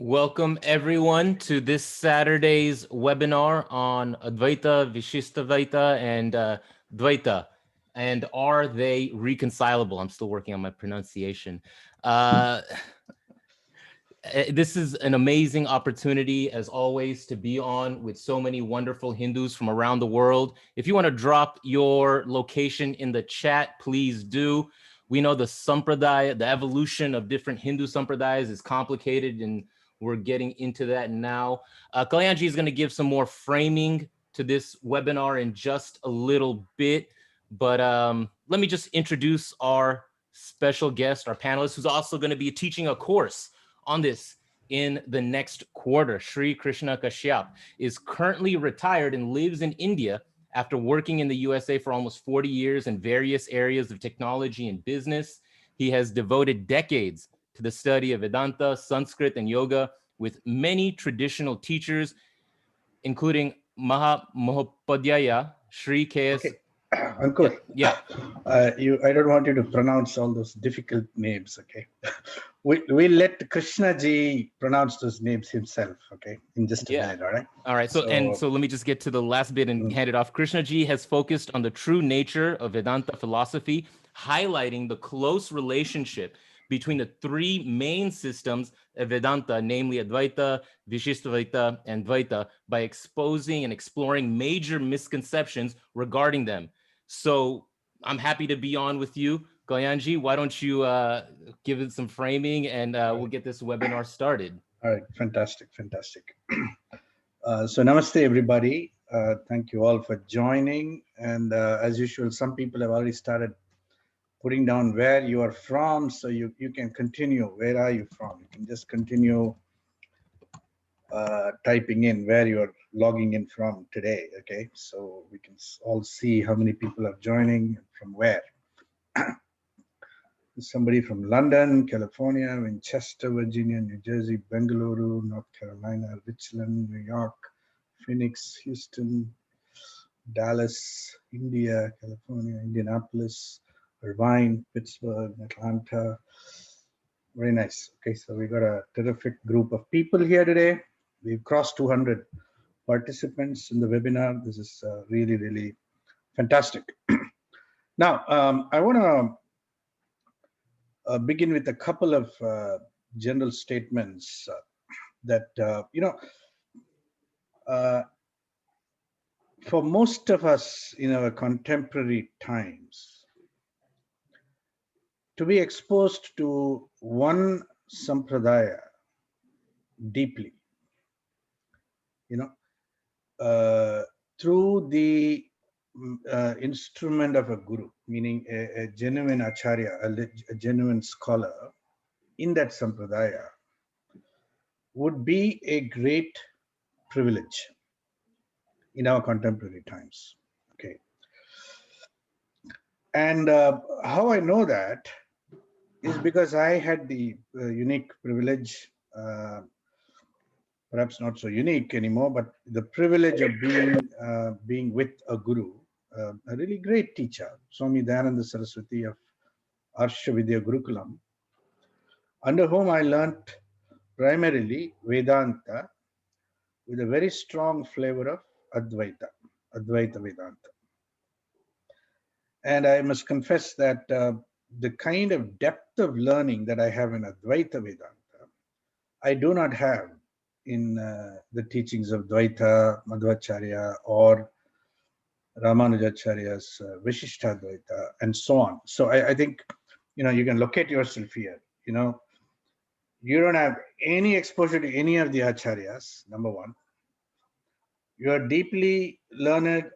Welcome everyone to this Saturday's webinar on Advaita, Vishishtadvaita, and Dvaita. And are they reconcilable? I'm still working on my pronunciation. This is an amazing opportunity, as always, to be on with so many wonderful Hindus from around the world. If you want to drop your location in the chat, please do. We know the Sampradaya, the evolution of different Hindu Sampradayas is complicated, and we're getting into that now. Kalyanji is going to give some more framing to this webinar in just a little bit. But let me just introduce our special guest, our panelist, who's also going to be teaching a course on this in the next quarter. Shri Krishna Kashyap is currently retired and lives in India after working in the USA for almost 40 years in various areas of technology and business. He has devoted decades to the study of Vedanta, Sanskrit, and yoga with many traditional teachers, including Mahapadhyaya, Sri K.S. Okay. Ankur, Yeah. I don't want you to pronounce all those difficult names, okay? We let Krishna ji pronounce those names himself, okay? In just a minute, all right? All right, so let me just get to the last bit and hand it off. Krishna ji has focused on the true nature of Vedanta philosophy, highlighting the close relationship between the three main systems of Vedanta, namely Advaita, Vishishtadvaita, and Dvaita, by exposing and exploring major misconceptions regarding them. So I'm happy to be on with you. Kalyanji, why don't you give it some framing and we'll get this webinar started. All right, fantastic. So namaste, everybody. Thank you all for joining. And as usual, some people have already started putting down where you are from, so you can continue. Where are you from? You can just continue typing in where you are logging in from today, okay? So we can all see how many people are joining, from where. Somebody from London, California, Winchester, Virginia, New Jersey, Bengaluru, North Carolina, Richland, New York, Phoenix, Houston, Dallas, India, California, Indianapolis, Irvine, Pittsburgh, Atlanta. Very nice. Okay, so we got a terrific group of people here today. We've crossed 200 participants in the webinar. This is really, really fantastic. Now, I want to begin with a couple of general statements that, for most of us in our contemporary times, to be exposed to one sampradaya deeply, through the instrument of a guru, meaning a genuine acharya, a genuine scholar in that sampradaya, would be a great privilege in our contemporary times. Okay. And how I know that is because I had the unique privilege, perhaps not so unique anymore, but the privilege of being with a guru, a really great teacher, Swami Dayananda Saraswati of Arsha Vidya Gurukulam, under whom I learnt primarily Vedanta with a very strong flavor of Advaita Vedanta. And I must confess that the kind of depth of learning that I have in Advaita Vedanta, I do not have in the teachings of Dvaita, Madhvacharya, or Ramanuja Acharya's Vishishtadvaita, and so on. So I think, you can locate yourself here. You don't have any exposure to any of the Acharyas, number one. You are deeply learned,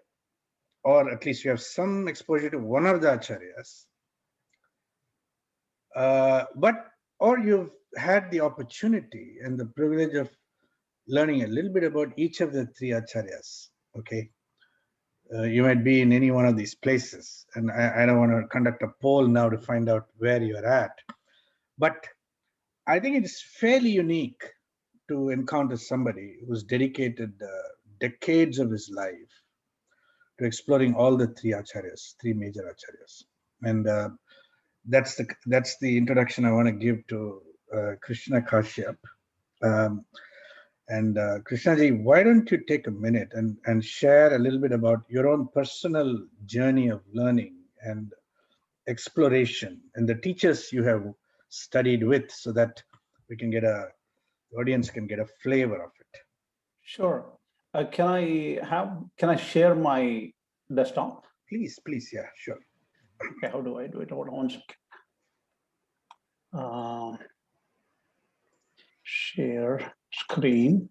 or at least you have some exposure to one of the Acharyas. Or you've had the opportunity and the privilege of learning a little bit about each of the three Acharyas, okay? You might be in any one of these places, and I don't want to conduct a poll now to find out where you're at. But I think it's fairly unique to encounter somebody who's dedicated decades of his life to exploring all the three Acharyas, three major Acharyas. And that's the introduction I want to give to Krishna Kashyap. And Krishnaji, why don't you take a minute and share a little bit about your own personal journey of learning and exploration and the teachers you have studied with, so that we can the audience can get a flavor of it. Sure. Can I share my desktop? Please, yeah, sure. Okay, how do I do it? Hold on one second. Share screen.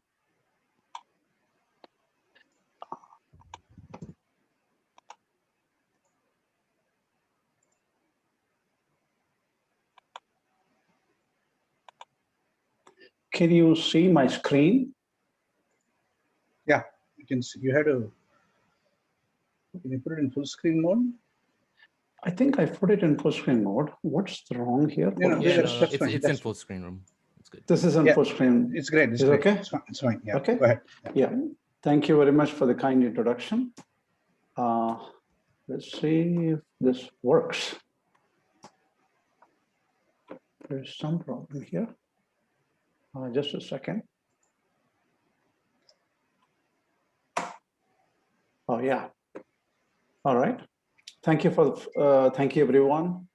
Can you see my screen? Yeah, you can see. You had to. Can you put it in full screen mode? I think I put it in full screen mode. What's wrong here? It's in full screen room. It's good. This is in full screen. It's great. It's great. Okay. It's fine. Yeah. Okay. Go ahead. Yeah. Thank you very much for the kind introduction. Let's see if this works. There's some problem here. Just a second. Oh yeah. All right. Thank you everyone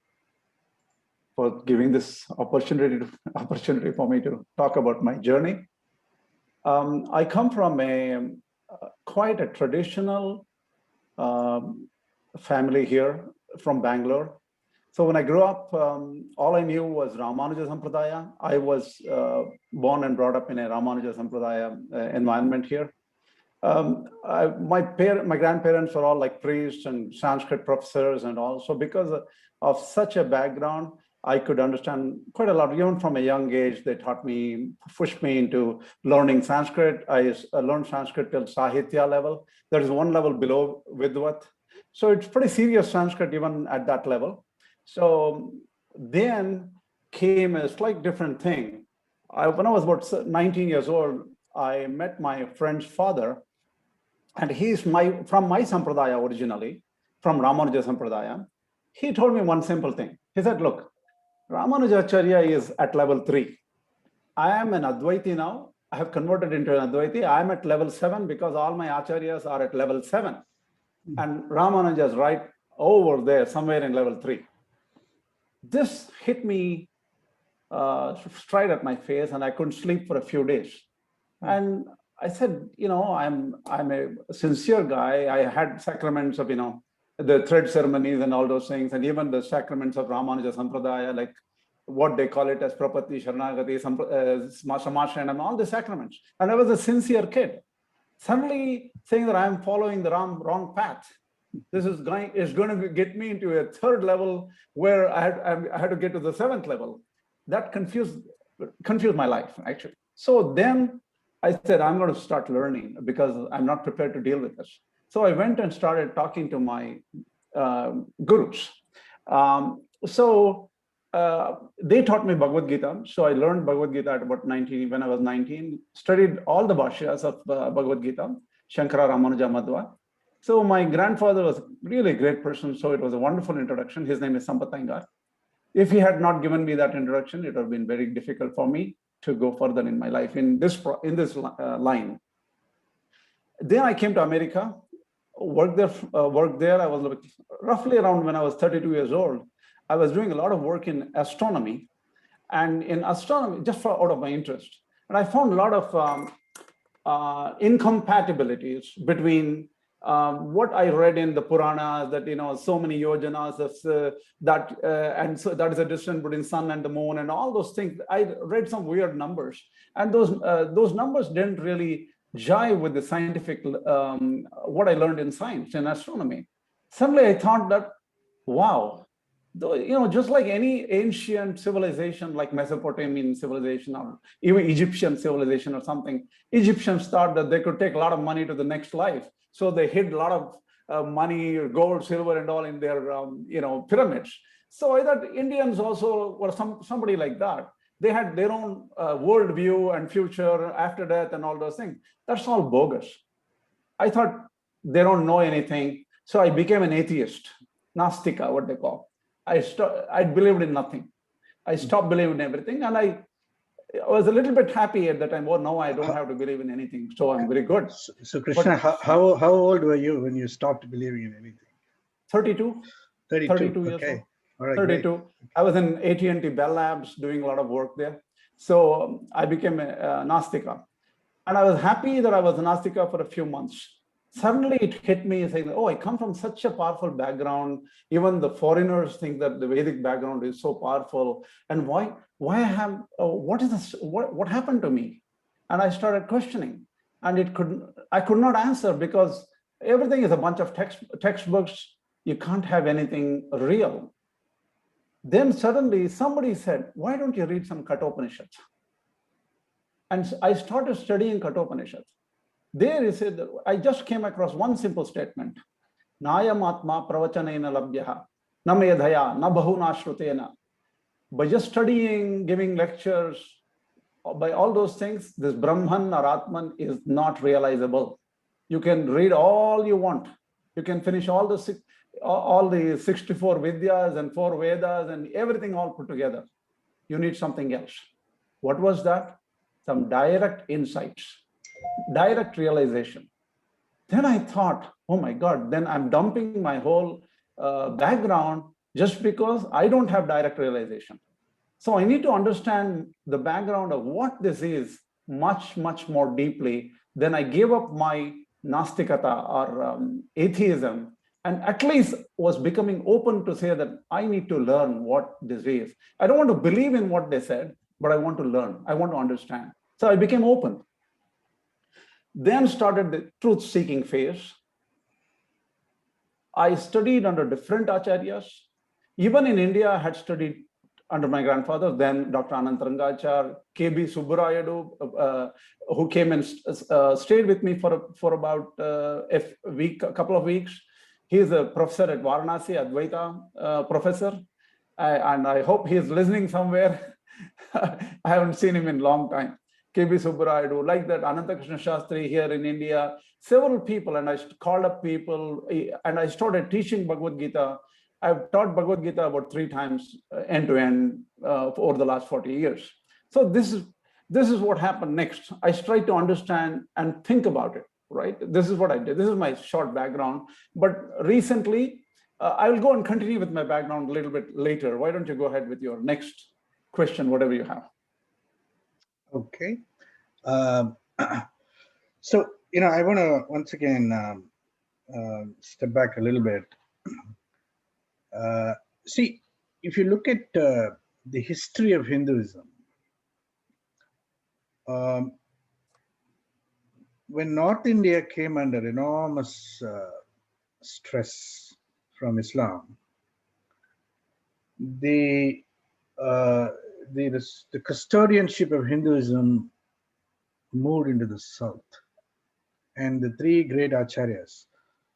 for giving this opportunity for me to talk about my journey. I come from quite a traditional family here from Bangalore. So when I grew up, all I knew was Ramanuja Sampradaya. I was born and brought up in a Ramanuja Sampradaya environment here. My grandparents were all like priests and Sanskrit professors and all. So because of such a background, I could understand quite a lot. Even from a young age, they pushed me into learning Sanskrit. I learned Sanskrit till Sahitya level. There is one level below Vidvat. So it's pretty serious Sanskrit even at that level. So then came a slight different thing. When I was about 19 years old, I met my friend's father, and he's from my Sampradaya originally, from Ramanuja Sampradaya. He told me one simple thing. He said, look, Ramanuja Acharya is at level 3. I am an Advaiti now. I have converted into an Advaiti. I am at level 7 because all my Acharyas are at level 7. And Ramanuja is right over there, somewhere in level 3. This hit me straight at my face, and I couldn't sleep for a few days. And I said, I'm a sincere guy. I had sacraments of, the thread ceremonies and all those things, and even the sacraments of Ramanuja Sampradaya, like what they call it as Prapatti, Sharanagati, Samashrana, and all the sacraments. And I was a sincere kid. Suddenly saying that I'm following the wrong path. This is going to get me into a 3rd level where I had to get to the 7th level. That confused my life, actually. So then I said, I'm going to start learning because I'm not prepared to deal with this. So I went and started talking to my gurus. They taught me Bhagavad Gita. So I learned Bhagavad Gita at about 19, when I was 19, studied all the bhashyas of Bhagavad Gita, Shankaracharya Madhva. So my grandfather was really a great person. So it was a wonderful introduction. His name is Sampradayas. If he had not given me that introduction, it would have been very difficult for me to go further in my life in this line. Then I came to America, worked there. I was roughly around when I was 32 years old. I was doing a lot of work in astronomy, and in astronomy, just out of my interest. And I found a lot of incompatibilities between what I read in the Puranas, that so many yojanas, and so that is a distance between sun and the moon, and all those things. I read some weird numbers, and those numbers didn't really jive with the scientific what I learned in science and astronomy. Suddenly, I thought that, wow, just like any ancient civilization, like Mesopotamian civilization or even Egyptian civilization or something, Egyptians thought that they could take a lot of money to the next life. So they hid a lot of money, gold, silver, and all in their, pyramids. So I thought Indians also were somebody like that. They had their own worldview and future after death and all those things. That's all bogus. I thought they don't know anything. So I became an atheist, Nastika, what they call. I believed in nothing. I stopped believing in everything. And I was a little bit happy at the time. Oh, no, I don't have to believe in anything. So I'm very good. So Krishna, how old were you when you stopped believing in anything? 32. 32 years okay. old. All right, 32. great. I was in AT&T Bell Labs doing a lot of work there. So I became a Nastika. And I was happy that I was a Nastika for a few months. Suddenly it hit me saying, oh, I come from such a powerful background. Even the foreigners think that the Vedic background is so powerful. And why I have, what is this, what happened to me? And I started questioning, and I could not answer, because everything is a bunch of textbooks. You can't have anything real. Then suddenly somebody said, why don't you read some Kathopanishads? And I started studying Kathopanishads. There is I just came across one simple statement. Nayam atma pravachanena labhyaha namayadhaya na bahuna shrutena. By just studying, giving lectures, by all those things, this Brahman or Atman is not realizable. You can read all you want. You can finish all the 64 Vidyas and 4 Vedas and everything all put together. You need something else. What was that? Some direct insights, direct realization. Then I thought, oh my God, then I'm dumping my whole background just because I don't have direct realization. So I need to understand the background of what this is much, much more deeply. Then I gave up my Nastikata or atheism, and at least was becoming open to say that I need to learn what this is. I don't want to believe in what they said, but I want to learn. I want to understand. So I became open. Then started the truth-seeking phase. I studied under different Acharyas. Even in India, I had studied under my grandfather, then Dr. Anantarangachar, K.B. Subbarayadu, who came and stayed with me for about a couple of weeks. He is a professor at Varanasi, Advaita professor, and I hope he is listening somewhere. I haven't seen him in a long time. K.B. Subbarayadu, like that, Ananta Krishna Shastri here in India, several people, and I called up people, and I started teaching Bhagavad Gita. I've taught Bhagavad Gita about 3 times end to end over the last 40 years. So this is what happened next. I tried to understand and think about it, right? This is what I did. This is my short background. But recently, I will go and continue with my background a little bit later. Why don't you go ahead with your next question, whatever you have. Okay. So, I want to once again step back a little bit. See, if you look at the history of Hinduism, when North India came under enormous stress from Islam, the custodianship of Hinduism moved into the south, and the 3 great Acharyas,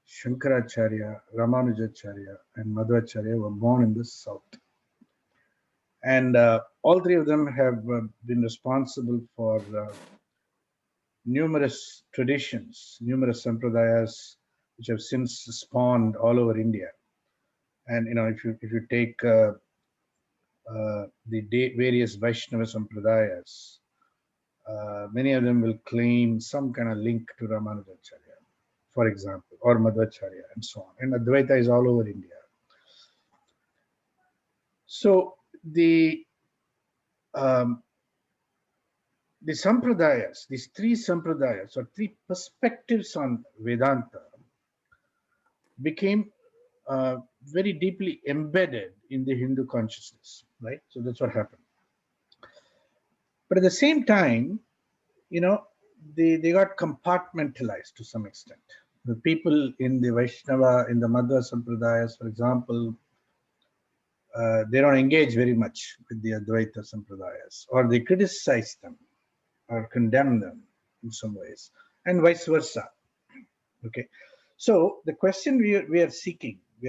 Shankaracharya, Ramanujacharya, and Madhvacharya, were born in the south. And all 3 of them have been responsible for numerous traditions, numerous Sampradayas, which have since spawned all over India. And if you take the various Vaishnava Sampradayas, many of them will claim some kind of link to Ramanujacharya, for example, or Madhvacharya, and so on. And Advaita is all over India. So the Sampradayas, these 3 Sampradayas, or 3 perspectives on Vedanta, became very deeply embedded in the Hindu consciousness, right? So that's what happened. But at the same time, they got compartmentalized to some extent. The people in the Vaishnava, in the Madhva Sampradayas, for example, they don't engage very much with the Advaita Sampradayas, or they criticize them or condemn them in some ways, and vice versa. Okay, so the question we are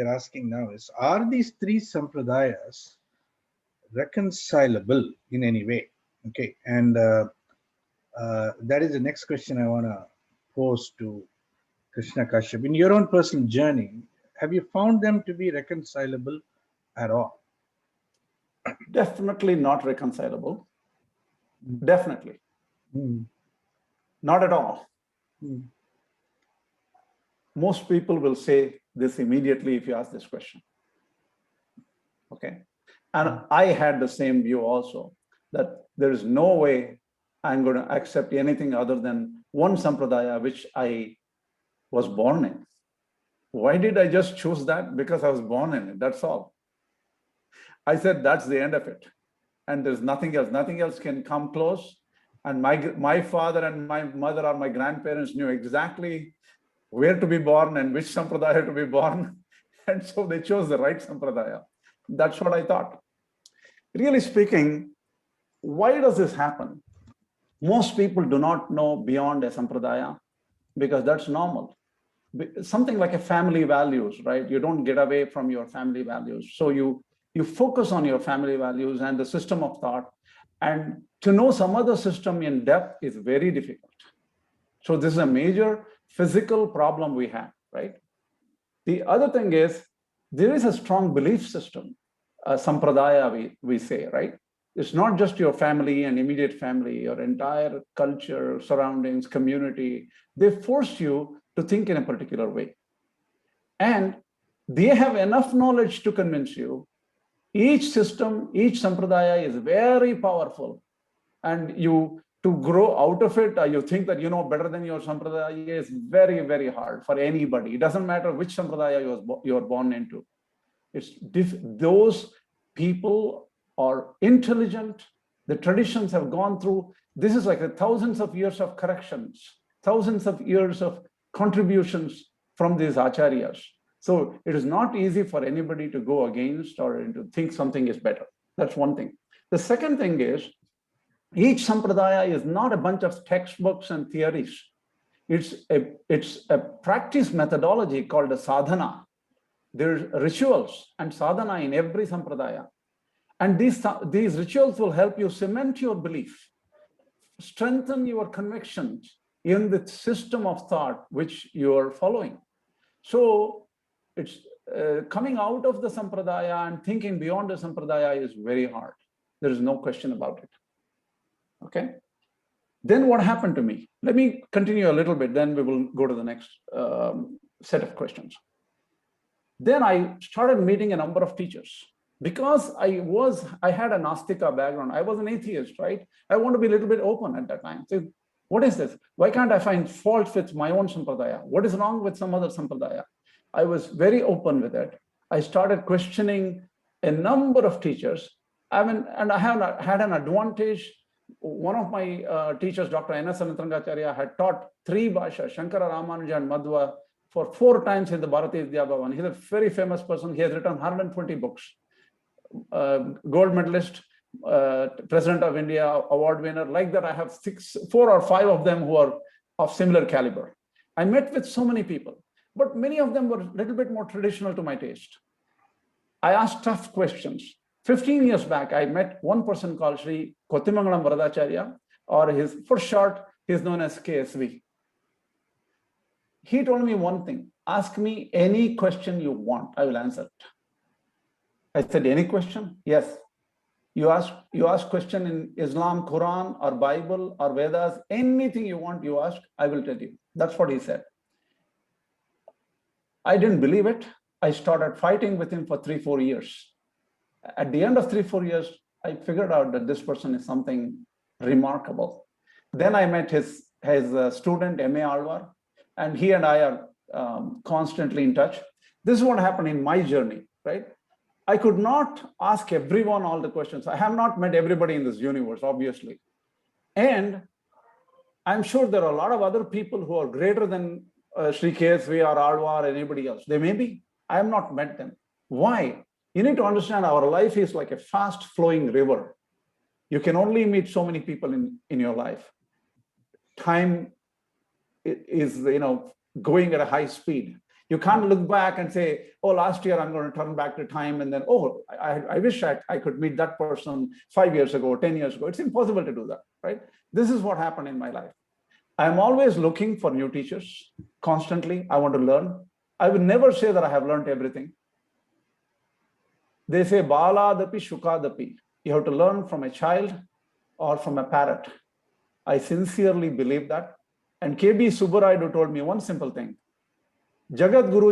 asking now is, are these 3 Sampradayas reconcilable in any way? Okay, and that is the next question I want to pose to Krishna Kashyap. In your own personal journey, have you found them to be reconcilable at all? Definitely not reconcilable. Definitely. Not at all. Most people will say this immediately if you ask this question. Okay. And I had the same view also, that there is no way I'm going to accept anything other than one Sampradaya which I was born in. Why did I just choose that? Because I was born in it. That's all. I said, that's the end of it. And there's nothing else. Nothing else can come close. And my father and my mother or my grandparents knew exactly where to be born and which Sampradaya to be born. And so they chose the right Sampradaya. That's what I thought. Really speaking, why does this happen? Most people do not know beyond a Sampradaya because that's normal. Something like a family values, right? You don't get away from your family values. So you focus on your family values and the system of thought. And to know some other system in depth is very difficult. So this is a major physical problem we have, right? The other thing is, there is a strong belief system, Sampradaya, we say, right? It's not just your family and immediate family, your entire culture, surroundings, community. They force you to think in a particular way. And they have enough knowledge to convince you. Each system, each Sampradaya is very powerful. And to grow out of it, you think that you know better than your Sampradaya is very, very hard for anybody. It doesn't matter which Sampradaya you're born into. Those people are intelligent. The traditions have gone through, this is like thousands of years of corrections, thousands of years of contributions from these Acharyas. So it is not easy for anybody to go against or to think something is better. That's one thing. The second thing is, each Sampradaya is not a bunch of textbooks and theories. It's a practice methodology called a sadhana. There's rituals and sadhana in every Sampradaya. And these rituals will help you cement your belief, strengthen your convictions in the system of thought which you're following. So it's coming out of the Sampradaya and thinking beyond the Sampradaya is very hard. There is no question about it. Okay. Then what happened to me? Let me continue a little bit, then we will go to the next set of questions. Then I started meeting a number of teachers. Because I had a Nastika background. I was an atheist, right? I want to be a little bit open at that time. So, what is this? Why can't I find fault with my own Sampradaya? What is wrong with some other Sampradaya? I was very open with it. I started questioning a number of teachers. And I have had an advantage. One of my teachers, Dr. N.S. Shankaracharya, had taught 3 bhashas, Shankara, Ramanuja, and Madhva, for 4 times in the Bharati Vidya Bhavan. He's a very famous person. He has written 120 books. Gold medalist, President of India, award winner. Like that, I have 4 or 5 of them who are of similar caliber. I met with so many people, but many of them were a little bit more traditional to my taste. I asked tough questions. 15 years back, I met one person called Sri Kottimangalam Varadacharya, or for short, he's known as KSV. He told me one thing: ask me any question you want, I will answer it. I said, any question? Yes. You ask question in Islam, Quran, or Bible, or Vedas, anything you want, you ask, I will tell you. That's what he said. I didn't believe it. I started fighting with him for 3-4 years. At the end of 3-4 years, I figured out that this person is something remarkable. Then I met his student, M.A. Alvar, and he and I are constantly in touch. This is what happened in my journey, right? I could not ask everyone all the questions. I have not met everybody in this universe, obviously. And I'm sure there are a lot of other people who are greater than Sri KSV or Alvar or anybody else. They may be. I have not met them. Why? You need to understand our life is like a fast flowing river. You can only meet so many people in your life. Time is, going at a high speed. You can't look back and say, oh, last year I'm going to turn back to time. And then, oh, I wish I could meet that person 5 years ago, 10 years ago. It's impossible to do that, right? This is what happened in my life. I'm always looking for new teachers constantly. I want to learn. I will never say that I have learned everything. They say, Baladapi Shukadapi. You have to learn from a child or from a parrot. I sincerely believe that. And KB Subbaraidu told me one simple thing. Jagat Guru,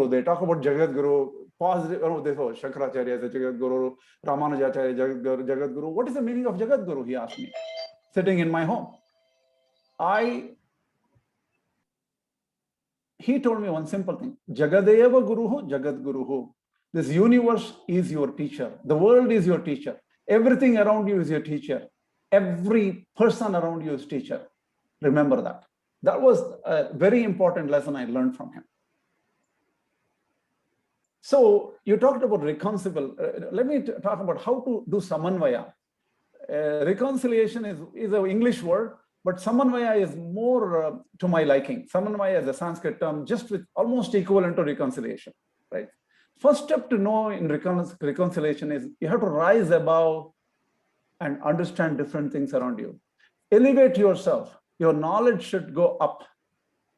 they talk about Jagat Guru, positive, they say Shankaracharya is a Jagat Guru, Ramanuja is Jagat Guru. What is the meaning of Jagat Guru? He asked me, sitting in my home. He told me one simple thing. Jagadeva Guruhu, Jagat Guruhu. This universe is your teacher. The world is your teacher. Everything around you is your teacher. Every person around you is teacher. Remember that. That was a very important lesson I learned from him. So you talked about reconcilable. Let me talk about how to do samanvaya. Reconciliation is an English word, but samanvaya is more to my liking. Samanvaya is a Sanskrit term, just with almost equivalent to reconciliation, right? First step to know in reconciliation is you have to rise above and understand different things around you. Elevate yourself. Your knowledge should go up.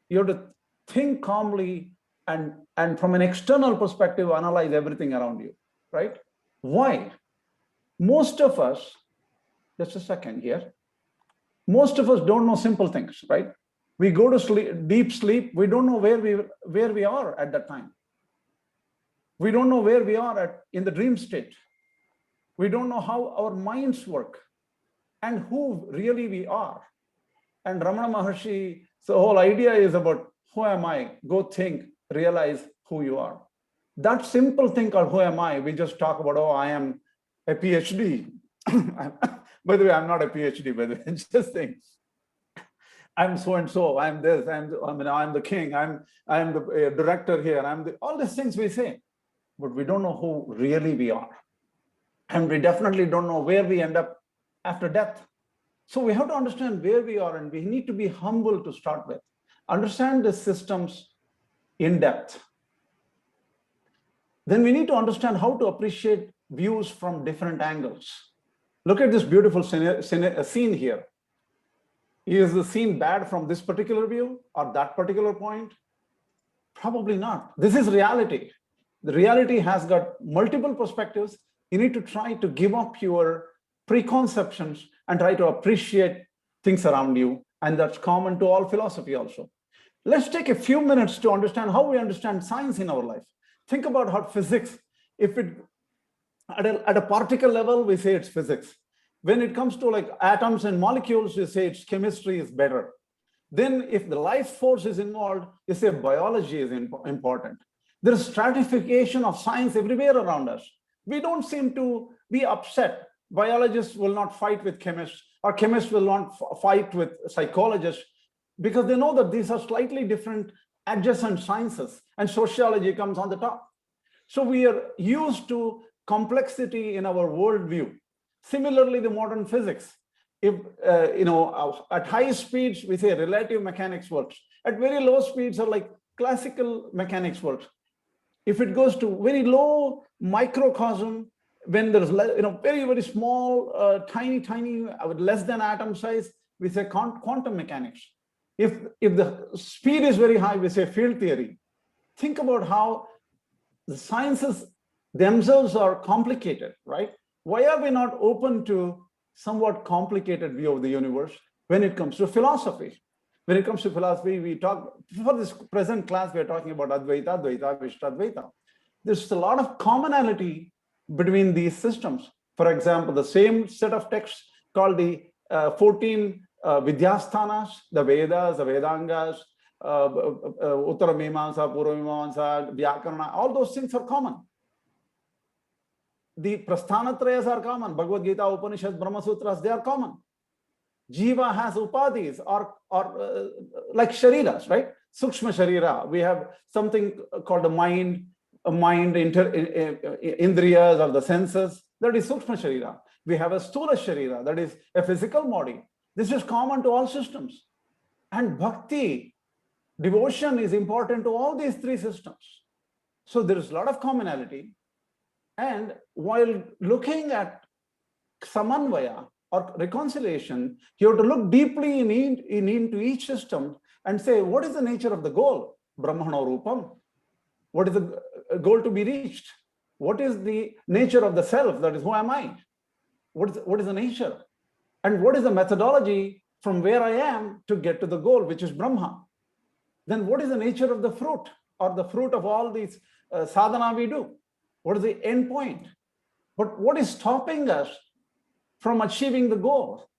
You have to think calmly and from an external perspective, analyze everything around you, right? Why? Most of us, just a second here, most of us don't know simple things, right? We go to sleep, deep sleep, we don't know where we are at that time. We don't know where we are in the dream state. We don't know how our minds work and who really we are. And Ramana Maharshi, so the whole idea is about who am I? Go think, realize who you are. That simple thing called who am I, we just talk about, oh, I am a PhD. By the way, I'm not a PhD, by the way, just saying. I'm so-and-so, I'm this, I'm the king, I'm the director here, all these things we say, but we don't know who really we are. And we definitely don't know where we end up after death. So we have to understand where we are, and we need to be humble to start with. Understand the systems in depth. Then we need to understand how to appreciate views from different angles. Look at this beautiful scene here. Is the scene bad from this particular view or that particular point? Probably not. This is reality. The reality has got multiple perspectives. You need to try to give up your preconceptions and try to appreciate things around you. And that's common to all philosophy also. Let's take a few minutes to understand how we understand science in our life. Think about how physics, if it at a particle level, we say it's physics. When it comes to like atoms and molecules, we say its chemistry is better. Then if the life force is involved, you say biology is important. There is stratification of science everywhere around us. We don't seem to be upset. Biologists will not fight with chemists, or chemists will not fight with psychologists, because they know that these are slightly different adjacent sciences, and sociology comes on the top. So we are used to complexity in our worldview. Similarly, the modern physics, if at high speeds, we say relative mechanics works. At very low speeds are like classical mechanics works. If it goes to very low microcosm, when there's very, very small, tiny, less than atom size, we say quantum mechanics. If the speed is very high, we say field theory. Think about how the sciences themselves are complicated, right? Why are we not open to somewhat complicated view of the universe when it comes to philosophy? When it comes to philosophy, we talk, for this present class, we're talking about Advaita, Dvaita, Vishtadvaita. There's a lot of commonality between these systems. For example, the same set of texts called the 14 Vidyasthanas, the Vedas, the Vedangas, Uttara Mimamsa, Purva Mimamsa, Vyakarana, all those things are common. The Prasthanatrayas are common. Bhagavad Gita, Upanishads, Brahma Sutras, they are common. Jiva has upadhis or like shariras, right? Sukshma sharira. We have something called a mind, indriyas of the senses. That is Sukshma sharira. We have a Sthula sharira, that is a physical body. This is common to all systems. And bhakti, devotion, is important to all these three systems. So there is a lot of commonality. And while looking at samanvaya or reconciliation, you have to look deeply into each system and say, what is the nature of the goal? Brahmano rupam. What is the goal to be reached? What is the nature of the self? That is, who am I? What is the nature? And what is the methodology from where I am to get to the goal, which is Brahma? Then what is the nature of the fruit, or the fruit of all these sadhana we do? What is the end point? But what is stopping us from achieving the goal?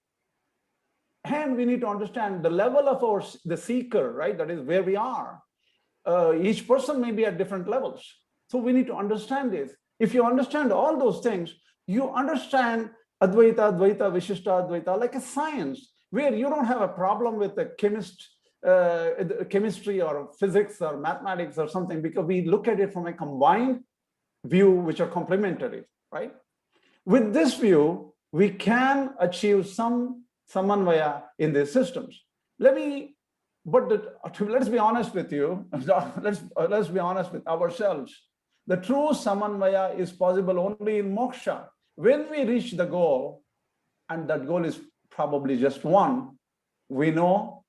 And we need to understand the level of the seeker, right? That is where we are. Each person may be at different levels. So we need to understand this. If you understand all those things, you understand Advaita, Dvaita, Vishishta, Advaita like a science, where you don't have a problem with the chemistry or physics or mathematics or something, because we look at it from a combined view, which are complementary, right? With this view, we can achieve some samanvaya in these systems. Let's be honest with you. Let's be honest with ourselves. The true samanvaya is possible only in moksha. When we reach the goal, and that goal is probably just one, we know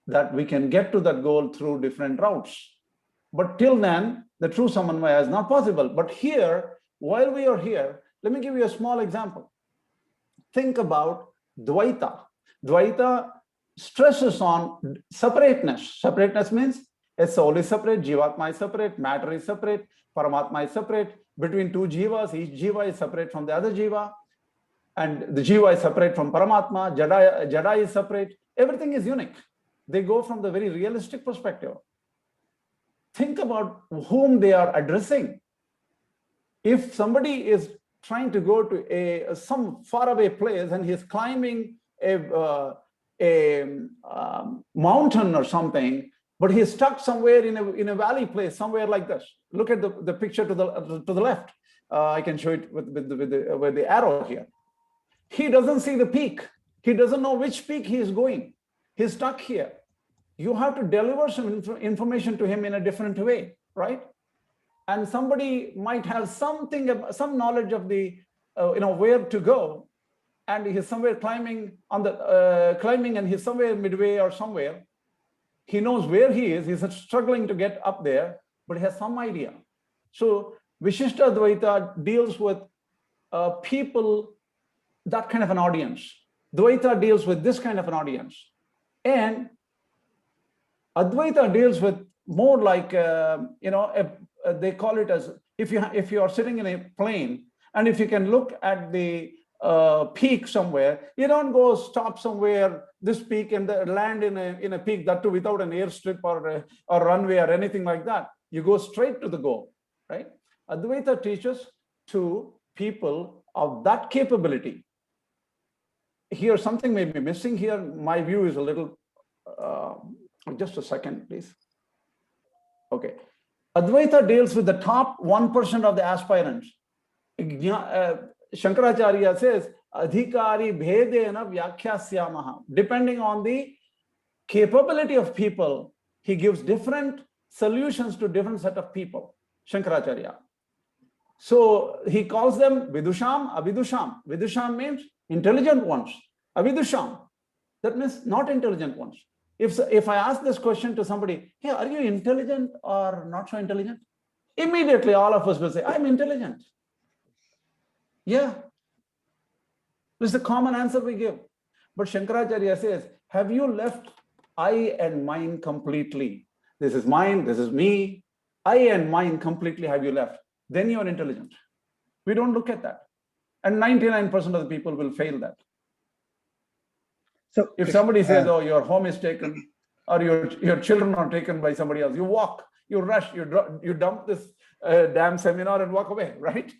that we can get to that goal through different routes. But till then, the true samanvaya is not possible. But here, while we are here, let me give you a small example. Think about Dvaita. Dvaita stresses on separateness. Separateness means a soul is separate, Jivatma is separate, matter is separate, Paramatma is separate. Between two jivas, each jiva is separate from the other jiva. And the jiva is separate from Paramatma, Jada is separate. Everything is unique. They go from the very realistic perspective. Think about whom they are addressing. If somebody is trying to go to some faraway place and he's climbing a mountain or something, but he's stuck somewhere in a valley place, somewhere like this. Look at the picture to the left. I can show it with the arrow here. He doesn't see the peak. He doesn't know which peak he is going. He's stuck here. You have to deliver some information to him in a different way, right? And somebody might have some knowledge of the, where to go, and he's somewhere climbing and he's somewhere midway or somewhere. He knows where he is. He's struggling to get up there, but he has some idea. So Vishishta Dvaita deals with people, that kind of an audience. Dvaita deals with this kind of an audience. And Advaita deals with more like, they call it as, if you are sitting in a plane, and if you can look at the peak somewhere, you don't go stop somewhere, this peak, and land in a peak, that too without an airstrip or runway or anything like that. You go straight to the goal, right? Advaita teaches to people of that capability. Here, something may be missing here. My view is a little, just a second, please. Okay. Advaita deals with the top 1% of the aspirants. Shankaracharya says, Adhikari bhedena vyakhyasya. Depending on the capability of people, he gives different solutions to different set of people, Shankaracharya. So he calls them Vidusham, Avidusham. Vidusham means intelligent ones. Avidusham, that means not intelligent ones. If I ask this question to somebody, hey, are you intelligent or not so intelligent? Immediately all of us will say, I'm intelligent. Yeah. This is the common answer we give. But Shankaracharya says, have you left I and mine completely? This is mine, this is me. I and mine completely have you left. Then you are intelligent. We don't look at that. And 99% of the people will fail that. So if somebody says, oh, your home is taken, or your children are taken by somebody else, you walk, you rush, you dump this damn seminar and walk away, right?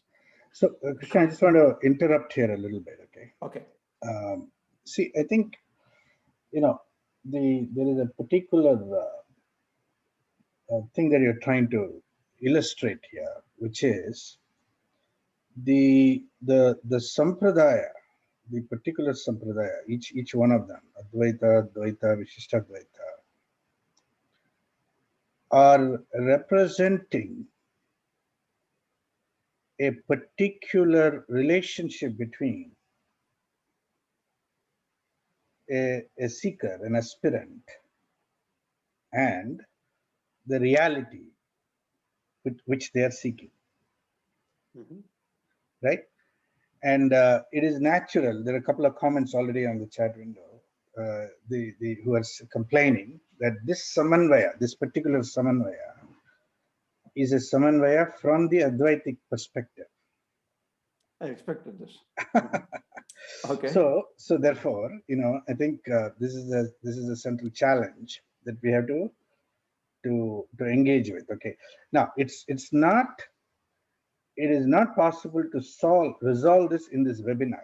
So Krishna, I just want to interrupt here a little bit, okay? Okay. See, I think, there is a particular thing that you're trying to illustrate here, which is the sampradaya, the particular sampradaya, each one of them, Advaita, Dvaita, Vishishtadvaita, are representing a particular relationship between a seeker, an aspirant, and the reality which they are seeking. Mm-hmm. Right? And it is natural. There are a couple of comments already on the chat window. Who are complaining that this samanvaya, this particular samanvaya, is a samanvaya from the Advaitic perspective. I expected this. Okay. So therefore, I think this is a central challenge that we have to engage with. Okay. Now it is not possible to resolve this in this webinar.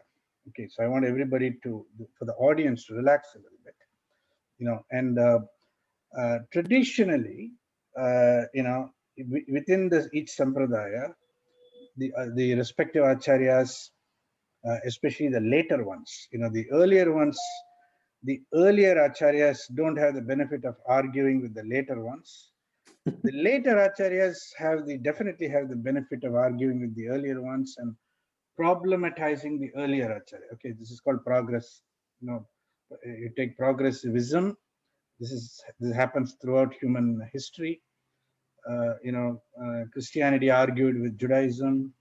Okay. So I want everybody for the audience to relax a little bit. And traditionally, within each sampradaya, the respective acharyas, especially the later ones, the earlier ones, the earlier acharyas don't have the benefit of arguing with the later ones. The later acharyas definitely have the benefit of arguing with the earlier ones and problematizing the earlier acharya. Okay, this is called progress. You take progressivism. This happens throughout human history. Christianity argued with Judaism,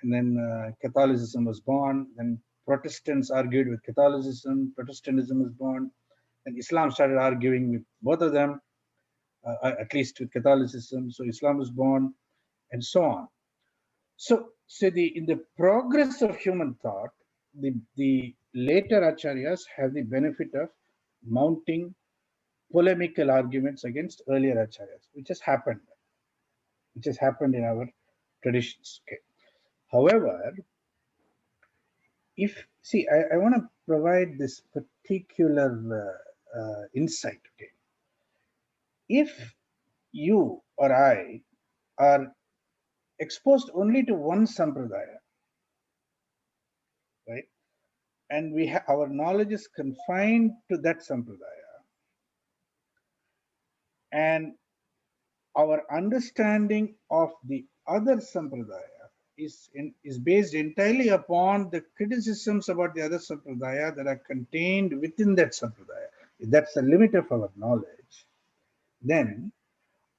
and then Catholicism was born. Then Protestants argued with Catholicism. Protestantism was born. And Islam started arguing with both of them, at least with Catholicism. So Islam was born, and so on. So in the progress of human thought, the later acharyas have the benefit of mounting polemical arguments against earlier acharyas, which has happened in our traditions. Okay. However, I want to provide this particular insight. Okay, if you or I are exposed only to one sampradaya, right, and our knowledge is confined to that sampradaya, and our understanding of the other sampradaya is based entirely upon the criticisms about the other sampradaya that are contained within that sampradaya. If that's the limit of our knowledge, then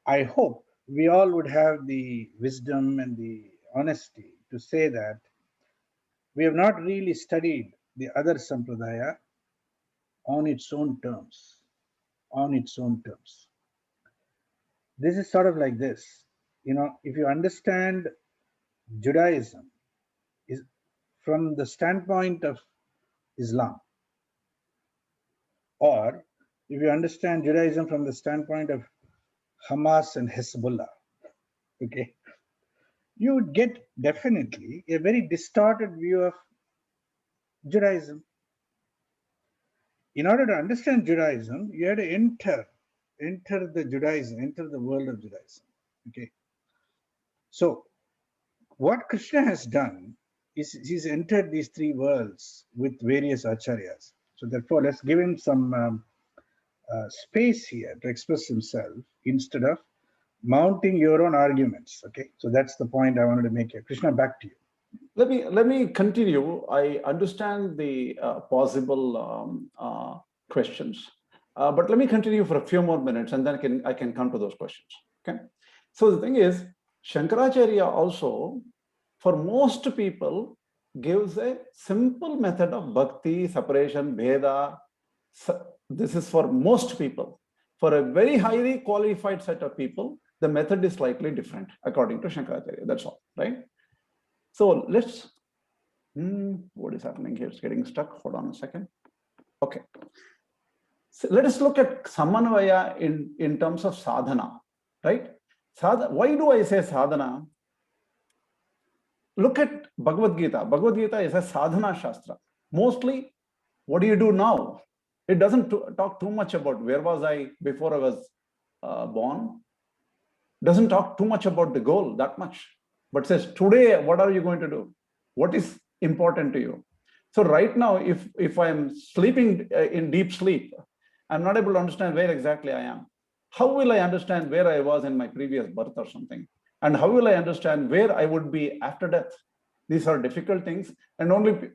I hope we all would have the wisdom and the honesty to say that we have not really studied the other sampradaya on its own terms. This is sort of like this. If you understand Judaism is from the standpoint of Islam, or if you understand Judaism from the standpoint of Hamas and Hezbollah, okay, you would get definitely a very distorted view of Judaism. In order to understand Judaism, you have to enter the world of Judaism. Okay. So what Krishna has done is he's entered these three worlds with various acharyas. So therefore, let's give him some space here to express himself instead of mounting your own arguments. Okay, so that's the point I wanted to make here. Krishna, back to you. Let me continue. I understand the possible questions, but let me continue for a few more minutes, and then I can come to those questions. Okay. So the thing is, Shankaracharya also, for most people, gives a simple method of bhakti, separation, bheda. This is for most people. For a very highly qualified set of people, the method is slightly different according to Shankaracharya. That's all, right? So let's, what is happening here? It's getting stuck. Hold on a second. Okay. So let us look at Samanvaya in terms of sadhana, right? Why do I say sadhana? Look at Bhagavad Gita. Bhagavad Gita is a sadhana shastra. Mostly, what do you do now? It doesn't talk too much about where was I before I was born. Doesn't talk too much about the goal that much, but says today, what are you going to do? What is important to you? So right now, if I'm sleeping in deep sleep, I'm not able to understand where exactly I am. How will I understand where I was in my previous birth or something? And how will I understand where I would be after death? These are difficult things, and only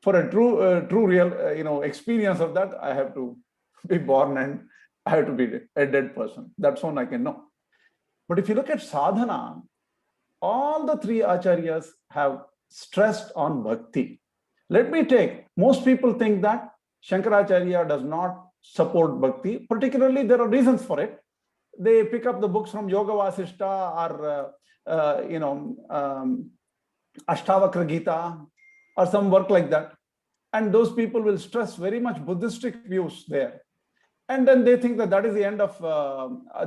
for a true real experience of that, I have to be born and I have to be a dead person. That's one I can know. But if you look at sadhana, all the three acharyas have stressed on bhakti. Let me take, most people think that Shankaracharya does not support bhakti. Particularly, there are reasons for it. They pick up the books from Yoga Vasishta or, Ashtavakra Gita or some work like that. And those people will stress very much Buddhistic views there. And then they think that that is the end of,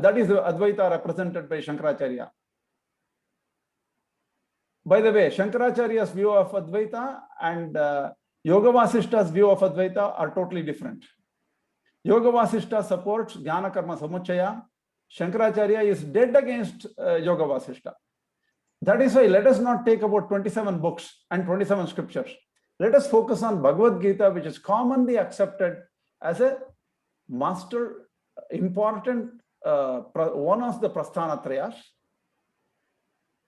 that is the Advaita represented by Shankaracharya. By the way, Shankaracharya's view of Advaita and Yoga Vasishta's view of Advaita are totally different. Yoga Vasishta supports Jnana Karma Samuchaya. Shankaracharya is dead against Yoga Vasishta. That is why let us not take about 27 books and 27 scriptures. Let us focus on Bhagavad Gita, which is commonly accepted as a master, important, one of the Prasthanatrayas,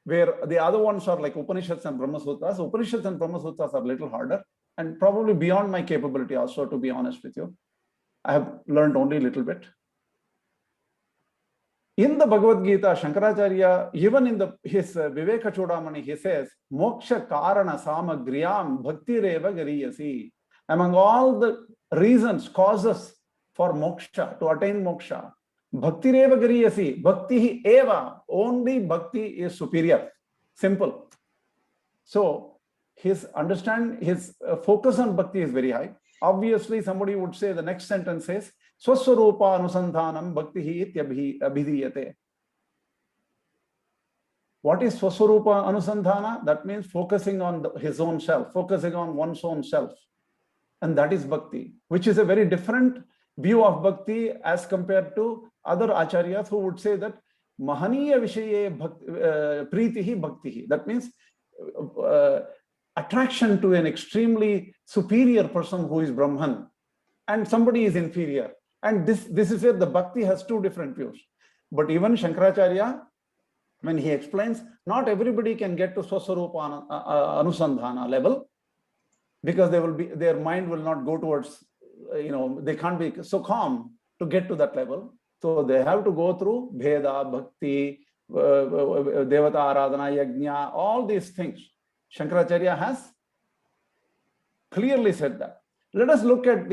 where the other ones are like Upanishads and Brahma Sutras. Upanishads and Brahma Sutras are a little harder and probably beyond my capability also, to be honest with you. I have learned only a little bit. In the Bhagavad Gita, Shankaracharya, even in his Viveka Chudamani, he says, Moksha Karana Samagriyam Bhakti Reva Gariyasi. Among all the reasons, causes for moksha, to attain moksha, Bhakti Reva Gariyasi, Bhakti Eva, only Bhakti is superior. Simple. So his focus on Bhakti is very high. Obviously, somebody would say the next sentence says, Swaswarupa Anusandhanam Bhakti Abhidiyate. What is Swaswarupa Anusandhana? That means focusing on his own self, focusing on one's own self. And that is Bhakti, which is a very different view of Bhakti as compared to other Acharyas who would say that Mahaniya Vishaye Pritihi Bhaktihi. That means attraction to an extremely superior person who is Brahman and somebody is inferior. And this is where the Bhakti has two different views. But even Shankaracharya, when he explains, not everybody can get to Swaswarupa Anusandhana level because their mind will not go towards, they can't be so calm to get to that level. So they have to go through Bheda, Bhakti, Devata Aradhana, Yajna, all these things. Shankaracharya has clearly said that. Let us look at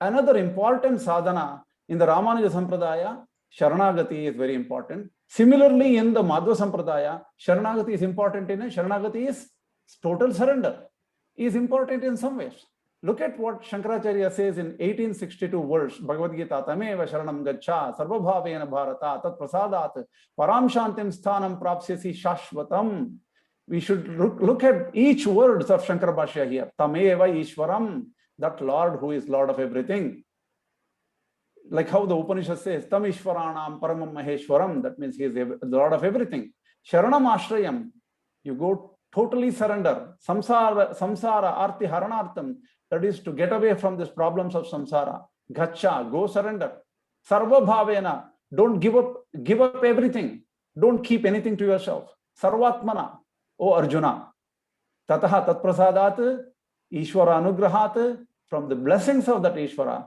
another important sadhana in the Ramanuja Sampradaya. Sharanagati is very important. Similarly, in the Madhva Sampradaya, Sharanagati is important in it. Sharanagati is total surrender, is important in some ways. Look at what Shankaracharya says in 1862 verse, Bhagavad Gita, Tameva Sharanam Gacha, Sarvabhavena Bharata, Tat Prasadat, Param Shantim Sthanam Prapsyasi Shashvatam. We should look at each words of Shankara Bhashya here. Tameva Ishwaram, that Lord who is Lord of everything. Like how the Upanishad says, Tam Ishwaranam Paramam Maheshwaram, that means he is the Lord of everything. Sharanam Ashrayam, you go totally surrender. Samsara Arti Haranartam, that is to get away from these problems of samsara. Gacha, go surrender. Sarva Bhavena, don't give up everything. Don't keep anything to yourself. Sarvatmana, O Arjuna. Tataha Tat Prasadat, Ishwara Anugrahat, from the blessings of that Ishwara,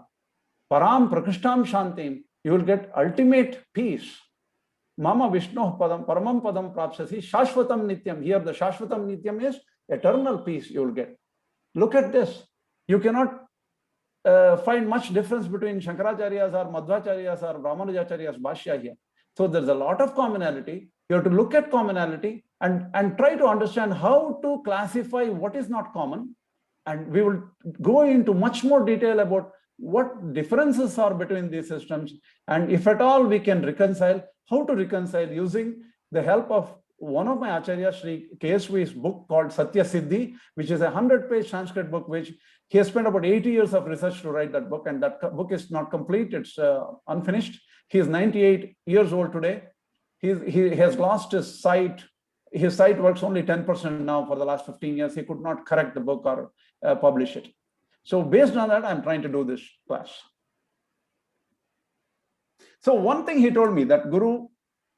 Param Prakishtam Shantim, you will get ultimate peace. Mama Vishnu Padam, Paramam Padam Prapsasi, Shashvatam Nityam. Here the Shashvatam Nityam is eternal peace you will get. Look at this. You cannot find much difference between Shankaracharya's or Madhvacharya's or Ramanujacharya's Bhashya here. So there's a lot of commonality. You have to look at commonality and try to understand how to classify what is not common. And we will go into much more detail about what differences are between these systems. And if at all we can reconcile, how to reconcile using the help of one of my Acharyas, Sri KSV's book called Satya Siddhi, which is a 100-page Sanskrit book, which he has spent about 80 years of research to write that book. And that book is not complete, it's unfinished. He is 98 years old today. He has lost his sight. His sight works only 10% now for the last 15 years. He could not correct the book or publish it. So based on that, I'm trying to do this class. So one thing he told me, that Guru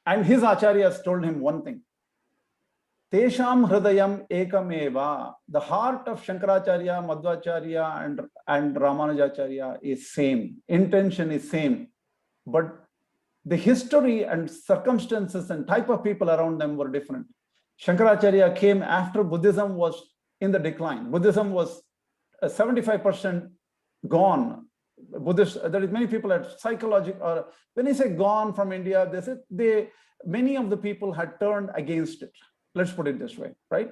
and his Acharyas told him one thing. Tesham Hridayam Ekameva. The heart of Shankaracharya, Madhvacharya and Ramanujacharya is same. Intention is same. But the history and circumstances and type of people around them were different. Shankaracharya came after Buddhism was in the decline. Buddhism was 75% gone. There is many people at psychological, or when I say gone from India, many of the people had turned against it. Let's put it this way, right?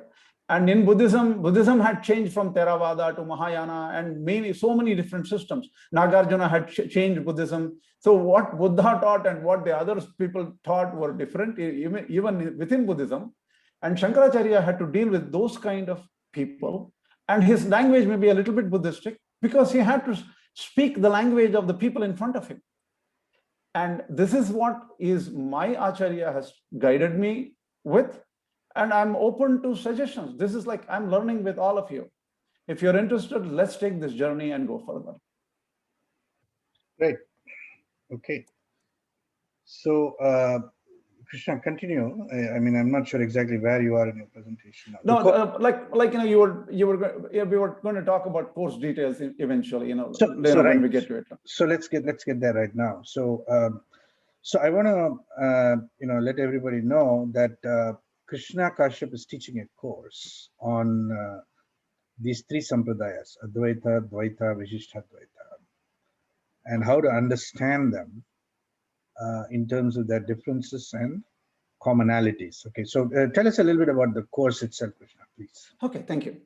And in Buddhism had changed from Theravada to Mahayana and so many different systems. Nagarjuna had changed Buddhism. So what Buddha taught and what the other people taught were different, even within Buddhism. And Shankaracharya had to deal with those kind of people. And his language may be a little bit Buddhistic because he had to speak the language of the people in front of him. And this is what my Acharya has guided me with. And I'm open to suggestions. This is like I'm learning with all of you. If you're interested, let's take this journey and go further. Great. Okay. So, Krishna, continue. I mean, I'm not sure exactly where you are in your presentation now. No, we were going to talk about course details eventually. When we get to it. So let's get there right now. So, I want to let everybody know that Krishna Kashyap is teaching a course on these three Sampradayas, Advaita, Dvaita, Vishishtadvaita, and how to understand them in terms of their differences and commonalities. Okay, so tell us a little bit about the course itself, Krishna, please. Okay, thank you.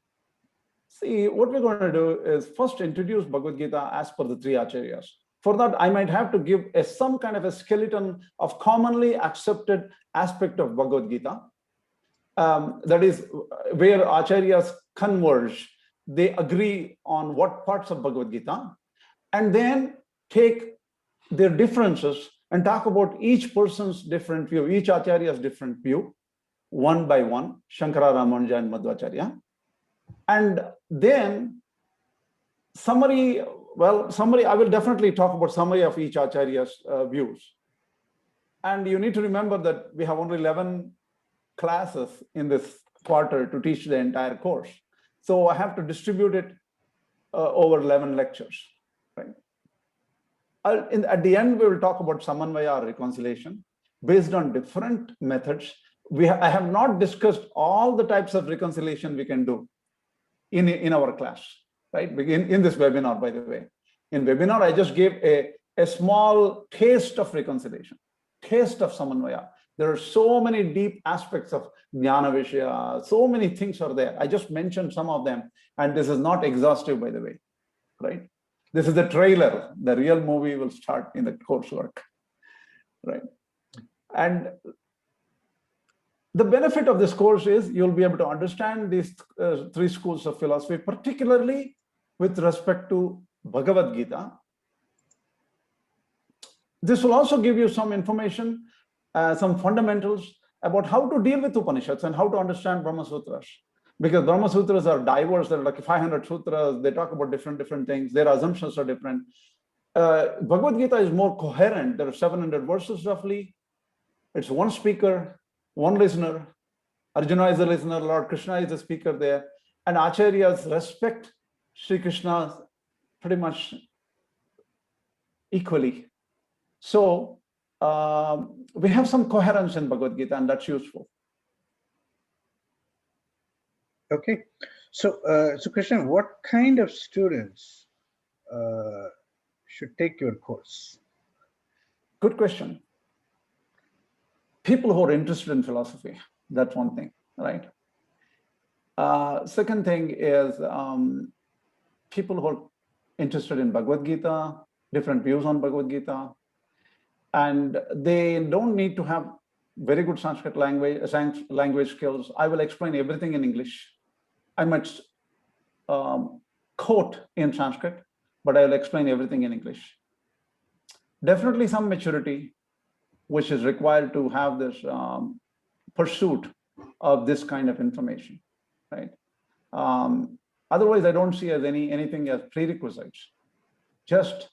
See, what we're going to do is first introduce Bhagavad Gita as per the three Acharyas. For that, I might have to give some kind of a skeleton of commonly accepted aspect of Bhagavad Gita. That is where Acharyas converge. They agree on what parts of Bhagavad Gita, and then take their differences and talk about each person's different view, each Acharya's different view, one by one, Shankara, Ramanuja, and Madhvacharya. And then summary, I will definitely talk about summary of each Acharya's views. And you need to remember that we have only 11 classes in this quarter to teach the entire course. So I have to distribute it over 11 lectures, right? At the end, we will talk about Samanvaya or reconciliation based on different methods. I have not discussed all the types of reconciliation we can do in our class, right? In this webinar, by the way. In webinar, I just gave a small taste of reconciliation, taste of Samanvaya. There are so many deep aspects of Jnana Vishaya, so many things are there. I just mentioned some of them, and this is not exhaustive, by the way, right? This is the trailer. The real movie will start in the coursework, right? And the benefit of this course is you'll be able to understand these three schools of philosophy, particularly with respect to Bhagavad Gita. This will also give you some information, some fundamentals about how to deal with Upanishads and how to understand Brahma Sutras. Because Brahma Sutras are diverse, there are like 500 sutras, they talk about different things, their assumptions are different. Bhagavad Gita is more coherent. There are 700 verses roughly. It's one speaker, one listener. Arjuna is the listener, Lord Krishna is the speaker there. And Acharyas respect Sri Krishna pretty much equally. So we have some coherence in Bhagavad Gita, and that's useful. Okay, so Krishna, what kind of students should take your course? Good question. People who are interested in philosophy, that's one thing, right? Second thing is people who are interested in Bhagavad Gita, different views on Bhagavad Gita, and they don't need to have very good Sanskrit language skills. I will explain everything in English. I might quote in Sanskrit, but I will explain everything in English. Definitely some maturity, which is required to have this pursuit of this kind of information, right? Otherwise, I don't see as anything as prerequisites. Just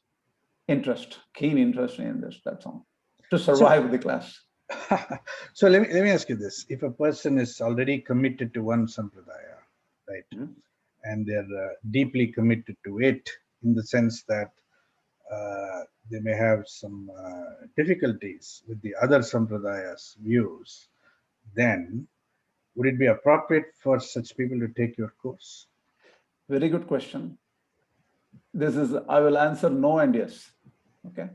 interest, keen interest in this, that's all, to survive the class. So let me ask you this. If a person is already committed to one Sampradaya, right, and they're deeply committed to it in the sense that they may have some difficulties with the other Sampradayas' views, then would it be appropriate for such people to take your course? Very good question. I will answer no and yes. Okay.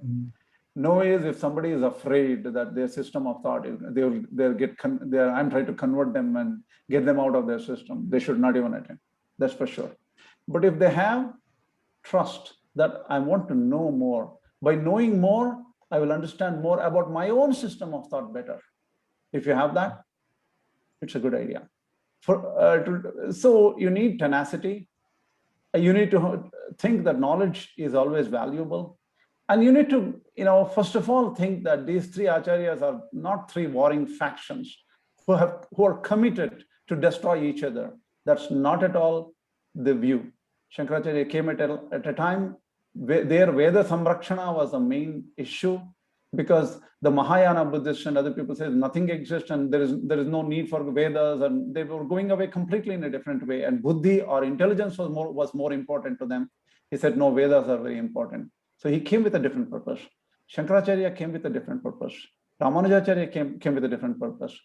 No is if somebody is afraid that their system of thought, I'm trying to convert them and get them out of their system. They should not even attend. That's for sure. But if they have trust that I want to know more, by knowing more, I will understand more about my own system of thought better. If you have that, it's a good idea. So you need tenacity. You need to think that knowledge is always valuable. And you need to, first of all, think that these three acharyas are not three warring factions who are committed to destroy each other. That's not at all the view. Shankaracharya came at a time where their Veda Samrakshana was the main issue, because the Mahayana Buddhists and other people say nothing exists and there is no need for Vedas, and they were going away completely in a different way. And Buddhi or intelligence was more important to them. He said, no, Vedas are very important. So he came with a different purpose. Shankaracharya came with a different purpose. Ramanujacharya came with a different purpose.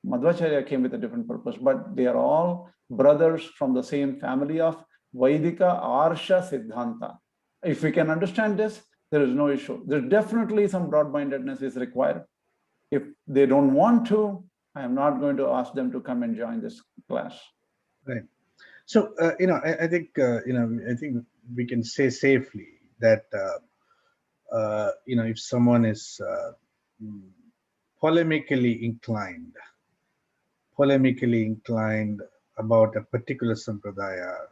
Madhvacharya came with a different purpose, but they are all brothers from the same family of Vaidika Arsha Siddhanta. If we can understand this, there is no issue. There's definitely some broad-mindedness is required. If they don't want to, I am not going to ask them to come and join this class. Right. So, I think we can say safely that, if someone is polemically inclined about a particular sampradaya,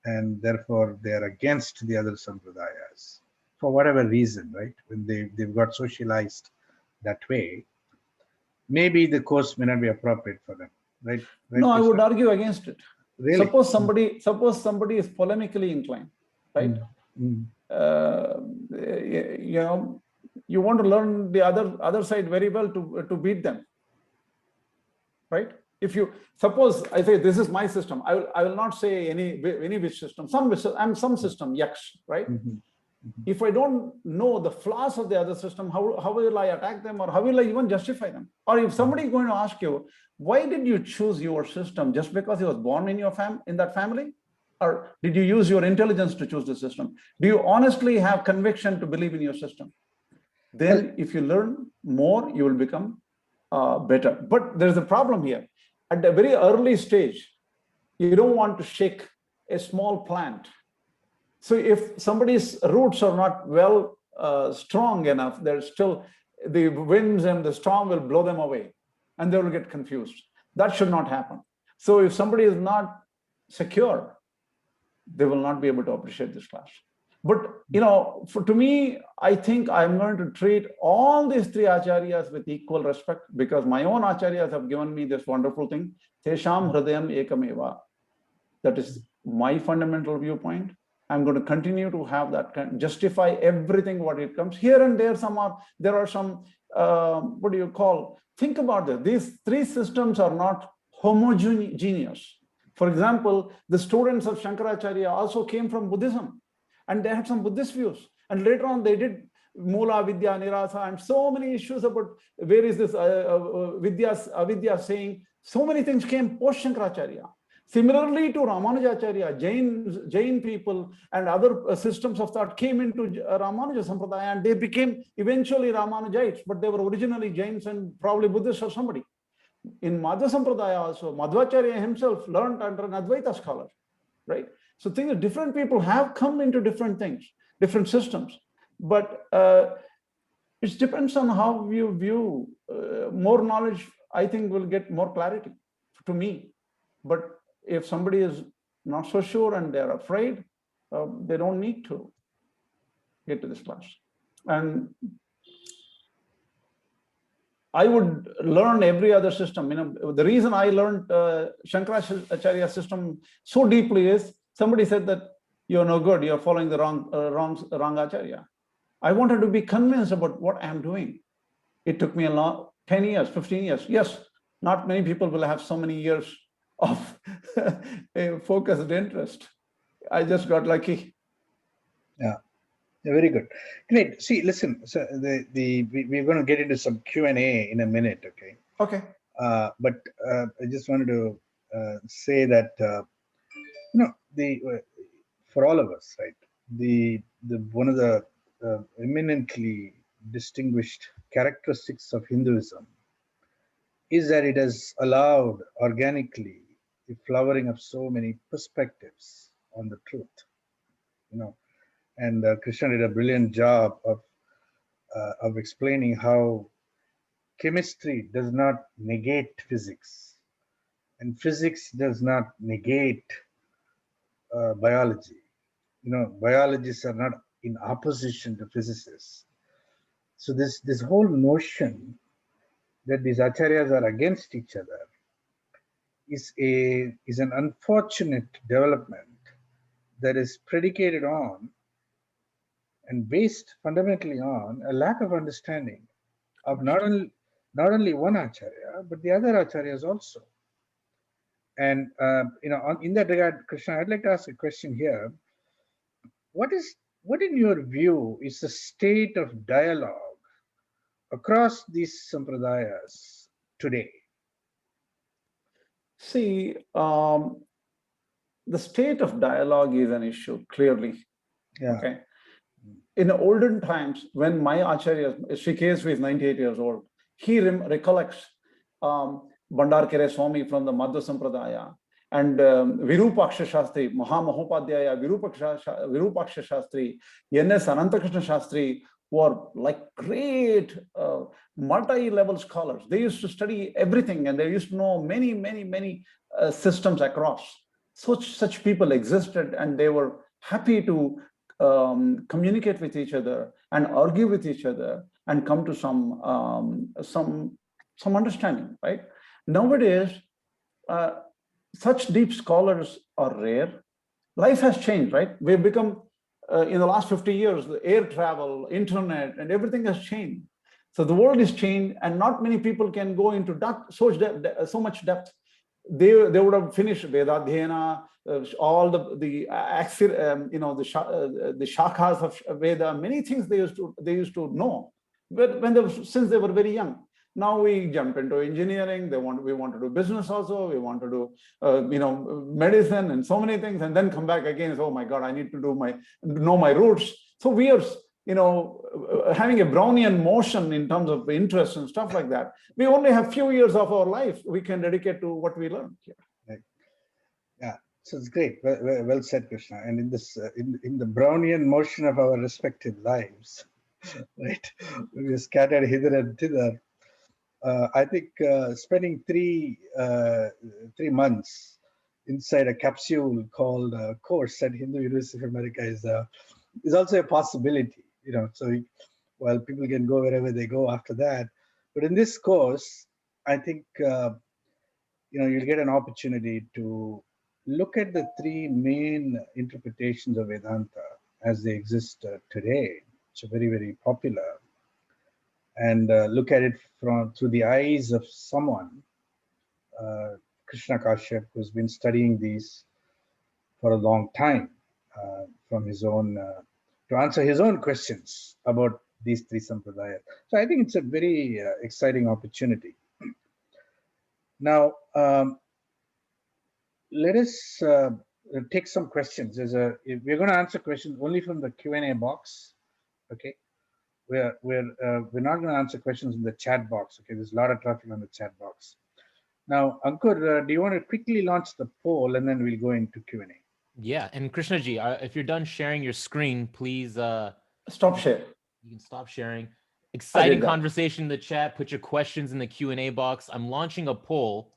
and therefore they are against the other sampradayas for whatever reason, right? When they've got socialized that way, maybe the course may not be appropriate for them, right? No, I would argue against it. Really? Suppose somebody is polemically inclined, right? You want to learn the other side very well to beat them, right? If you suppose I say this is my system, I will not say any which system. Some system, yaks, right? If I don't know the flaws of the other system, how will I attack them, or how will I even justify them? Or if somebody is going to ask you, why did you choose your system? Just because he was born in in that family? Or did you use your intelligence to choose the system? Do you honestly have conviction to believe in your system? Then if you learn more, you will become better. But there's a problem here. At a very early stage, you don't want to shake a small plant. So if somebody's roots are not well strong enough, there's still the winds and the storm will blow them away and they will get confused. That should not happen. So if somebody is not secure, they will not be able to appreciate this class. But to me, I think I'm going to treat all these three acharyas with equal respect, because my own acharyas have given me this wonderful thing. Tesham hridayam ekameva. That is my fundamental viewpoint. I'm going to continue to have that, justify everything what it comes. Here and there, there are some, what do you call? Think about this. These three systems are not homogeneous. For example, the students of Shankaracharya also came from Buddhism, and they had some Buddhist views. And later on, they did Mula, Vidya, Nirasa, and so many issues about where is this Avidya saying. So many things came post Shankaracharya. Similarly to Ramanujacharya, Jain people and other systems of thought came into Ramanuja Sampradaya, and they became eventually Ramanujites, but they were originally Jains and probably Buddhists or somebody. In Madhva Sampradaya also, Madhvacharya himself learned under an Advaita scholar, right? So things, different people have come into different things, different systems, but it depends on how you view. More knowledge, I think, will get more clarity to me. But if somebody is not so sure and they're afraid, they don't need to get to this class. And I would learn every other system. The reason I learned Shankaracharya system so deeply is somebody said that you're no good, you're following the wrong Acharya. I wanted to be convinced about what I'm doing. It took me a long 10 years, 15 years. Yes, not many people will have so many years of a focused interest. I just got lucky. Yeah, very good. Great. See, listen. So we're going to get into some Q&A in a minute. Okay. Okay. But I just wanted to say that for all of us, right? The one of the eminently distinguished characteristics of Hinduism is that it has allowed organically the flowering of so many perspectives on the truth. And Krishna did a brilliant job of explaining how chemistry does not negate physics, and physics does not negate biology. Biologists are not in opposition to physicists. So this whole notion that these acharyas are against each other is an unfortunate development that is predicated on and based fundamentally on a lack of understanding of not only one acharya but the other acharyas also. And in that regard, Krishna, I'd like to ask a question here. What in your view is the state of dialogue across these sampradayas today? See, the state of dialogue is an issue, clearly. Yeah. Okay. In the olden times, when my Acharya, Sri KSV is 98 years old, he recollects Bhandarkere Swami from the Madhva Sampradaya and Virupaksha Shastri, Mahamahopadhyaya, Virupaksha Shastri, N.S. Anantakrishna Shastri, who are like great multi-level scholars. They used to study everything and they used to know many systems across. Such people existed and they were happy to communicate with each other and argue with each other and come to some understanding, right? Nowadays, such deep scholars are rare. Life has changed, right? We've become, in the last 50 years, the air travel, internet, and everything has changed. So the world is changed and not many people can go into so much depth. They would have finished Vedadhyana, all the shakhas of Veda, many things they used to know, but since they were very young. Now we jump into engineering. We want to do business also. We want to do medicine and so many things, and then come back again and say, oh my God, I need to know my roots. So we are having a Brownian motion in terms of interest and stuff like that. We only have few years of our life we can dedicate to what we learned here. Right. Yeah, so it's great. Well said, Krishna. And in this, in the Brownian motion of our respective lives, right, we are scattered hither and thither. I think spending three months inside a capsule called course at Hindu University of America is also a possibility. So while people can go wherever they go after that, but in this course, I think you'll get an opportunity to look at the three main interpretations of Vedanta as they exist today, which are very, very popular, and look at it through the eyes of someone, Krishna Kashyap, who's been studying these for a long time, from his own to answer his own questions about these three sampradayas. So I think it's a very exciting opportunity. Now, let us take some questions. We're going to answer questions only from the Q&A box. Okay, we're not going to answer questions in the chat box. Okay, there's a lot of traffic on the chat box. Now, Ankur, do you want to quickly launch the poll and then we'll go into Q&A? Yeah, and Krishnaji, if you're done sharing your screen, please stop share. You can stop sharing. Exciting conversation in the chat. Put your questions in the Q&A box. I'm launching a poll.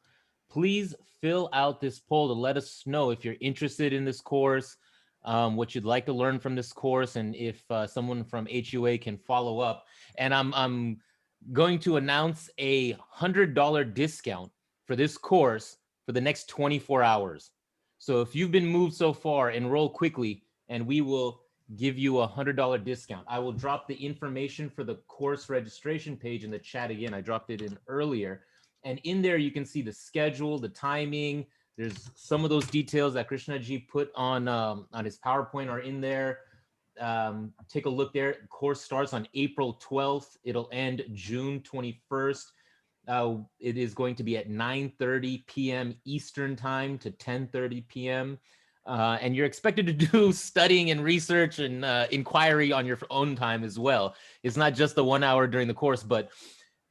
Please fill out this poll to let us know if you're interested in this course, what you'd like to learn from this course, and if someone from HUA can follow up. And I'm going to announce a $100 discount for this course for the next 24 hours. So if you've been moved so far, enroll quickly and we will give you a $100 discount. I will drop the information for the course registration page in the chat again. I dropped it in earlier. And in there, you can see the schedule, the timing. There's some of those details that Krishnaji put on his PowerPoint are in there. Take a look there. The course starts on April 12th. It'll end June 21st. It is going to be at 9:30 p.m. Eastern time to 10:30 p.m. And you're expected to do studying and research and inquiry on your own time as well. It's not just the 1 hour during the course, but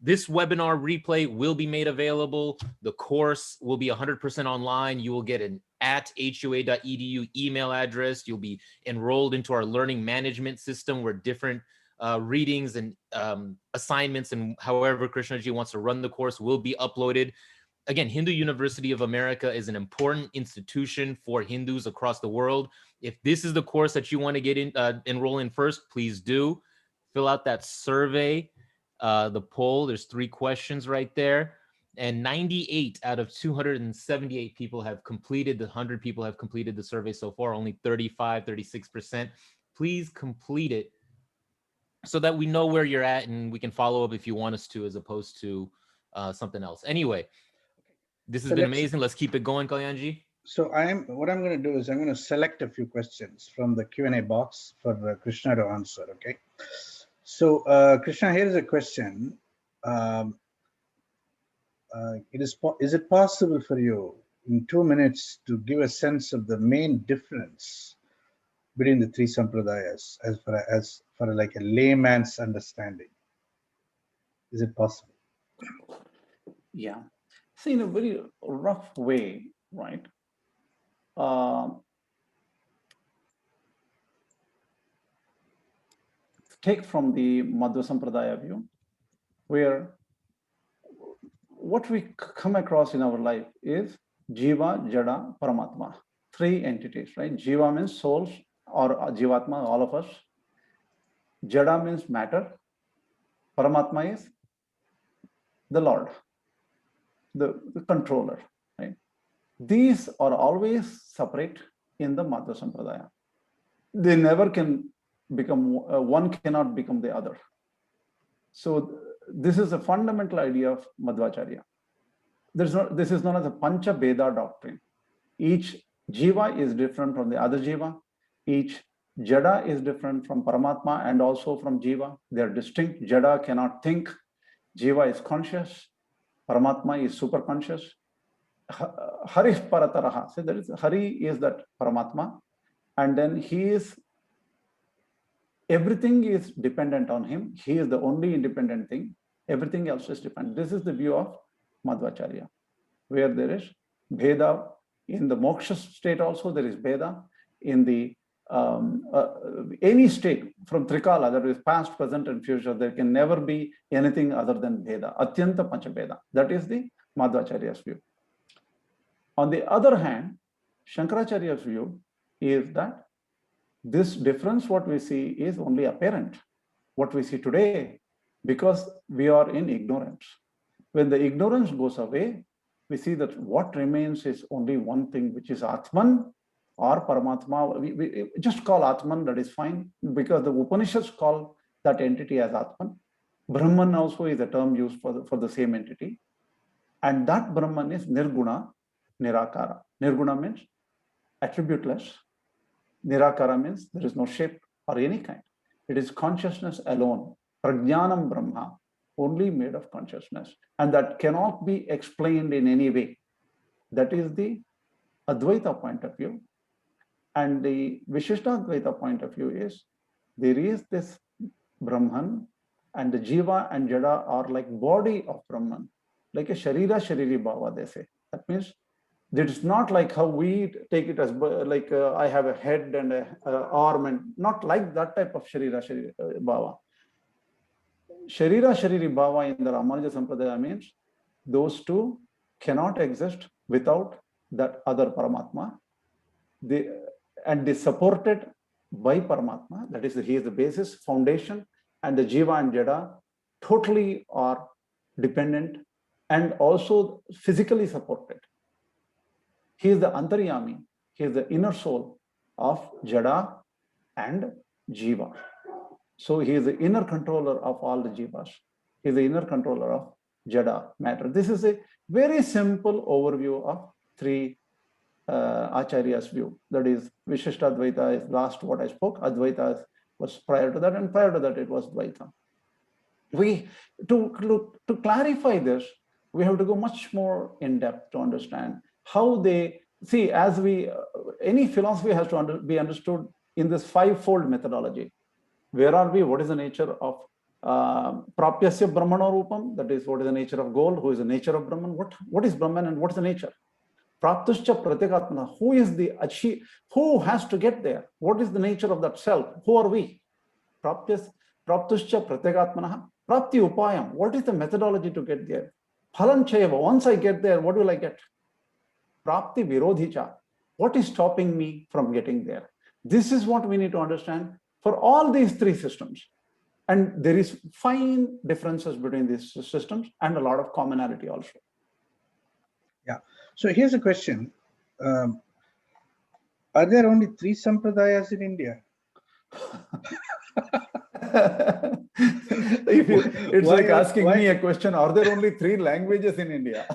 this webinar replay will be made available. The course will be 100% online. You will get an @hua.edu email address. You'll be enrolled into our learning management system where different readings and assignments and however Krishnaji wants to run the course will be uploaded. Again, Hindu University of America is an important institution for Hindus across the world. If this is the course that you want to get in, enroll in first, please do. Fill out that survey, the poll. There's 3 questions right there. And 98 out of 278 people have completed, the 100 people have completed the survey so far, only 35, 36%. Please complete it so that we know where you're at and we can follow up if you want us to, as opposed to something else. Anyway, this has been amazing. Let's keep it going, Kalyanji. So what I'm going to do is I'm going to select a few questions from the Q&A box for Krishna to answer. Okay. So Krishna, here is a question. Is it possible for you in 2 minutes to give a sense of the main difference between the 3 Sampradayas as for like a layman's understanding? Is it possible? Yeah. See, in a very rough way, right? Take from the Madhva Sampradaya view, where what we come across in our life is Jiva, Jada, Paramatma. 3 entities, right? Jiva means souls or Jivatma, all of us. Jada means matter. Paramatma is the Lord, the controller, right? These are always separate in the Madhva Sampradaya. They never can become, one cannot become the other. So this is a fundamental idea of Madhvacharya. This is known as a Pancha Veda doctrine. Each Jiva is different from the other Jiva. Each Jada is different from Paramatma and also from Jiva. They are distinct. Jada cannot think. Jiva is conscious. Paramatma is super conscious. Hari Parataraha. So there is Hari is that Paramatma, and then he is, everything is dependent on him. He is the only independent thing. Everything else is dependent. This is the view of Madhvacharya, where there is Bheda in the moksha state. Also there is Bheda in the any state from Trikala, that is past, present, and future. There can never be anything other than Bheda. Atyanta Pancha Bheda. That is the Madhvacharya's view. On the other hand, Shankaracharya's view is that this difference, what we see, is only apparent. What we see today, because we are in ignorance. When the ignorance goes away, we see that what remains is only one thing, which is Atman or Paramatma. We just call Atman, that is fine, because the Upanishads call that entity as Atman. Brahman also is a term used for the same entity. And that Brahman is Nirguna, Nirakara. Nirguna means attributeless. Nirakara means there is no shape or any kind. It is consciousness alone. Prajnanam Brahma, only made of consciousness. And that cannot be explained in any way. That is the Advaita point of view. And the Vishishtadvaita point of view is, there is this Brahman, and the Jiva and Jada are like body of Brahman, like a Sharira Shariri Bhava, they say. That means it is not like how we take it as like I have a head and an arm, and not like that type of Sharira Shariri Bhava. Sharira Shariri Bhava in the Ramanuja Sampradaya means those two cannot exist without that other Paramatma. And they supported by Paramatma, that is, he is the basis, foundation, and the Jiva and Jada totally are dependent and also physically supported. He is the Antaryami, he is the inner soul of Jada and Jiva. So he is the inner controller of all the Jivas. He is the inner controller of Jada, matter. This is a very simple overview of 3 Acharyas' view. That is, Vishishtadvaita is last what I spoke. Advaita was prior to that, and prior to that it was Dvaita. To clarify this, We have to go much more in depth to understand how they see. As we any philosophy has to be understood in this fivefold methodology. Where are we? What is the nature of Prapyasya Brahmano Rupam? That is, what is the nature of gold? Who is the nature of Brahman? What is Brahman and what is the nature? Praptuscha Pratyekatmana. Who is the achieve? Who has to get there? What is the nature of that self? Who are we? Praptuscha Pratyekatmana. Prapti Upayam. What is the methodology to get there? Phalanchayava. Once I get there, what will I get? Prapti Virodhicha. What is stopping me from getting there? This is what we need to understand for all these three systems. And there is fine differences between these systems and a lot of commonality also. Yeah. So here's a question. Are there only 3 Sampradayas in India? It's like asking me a question, are there only 3 languages in India?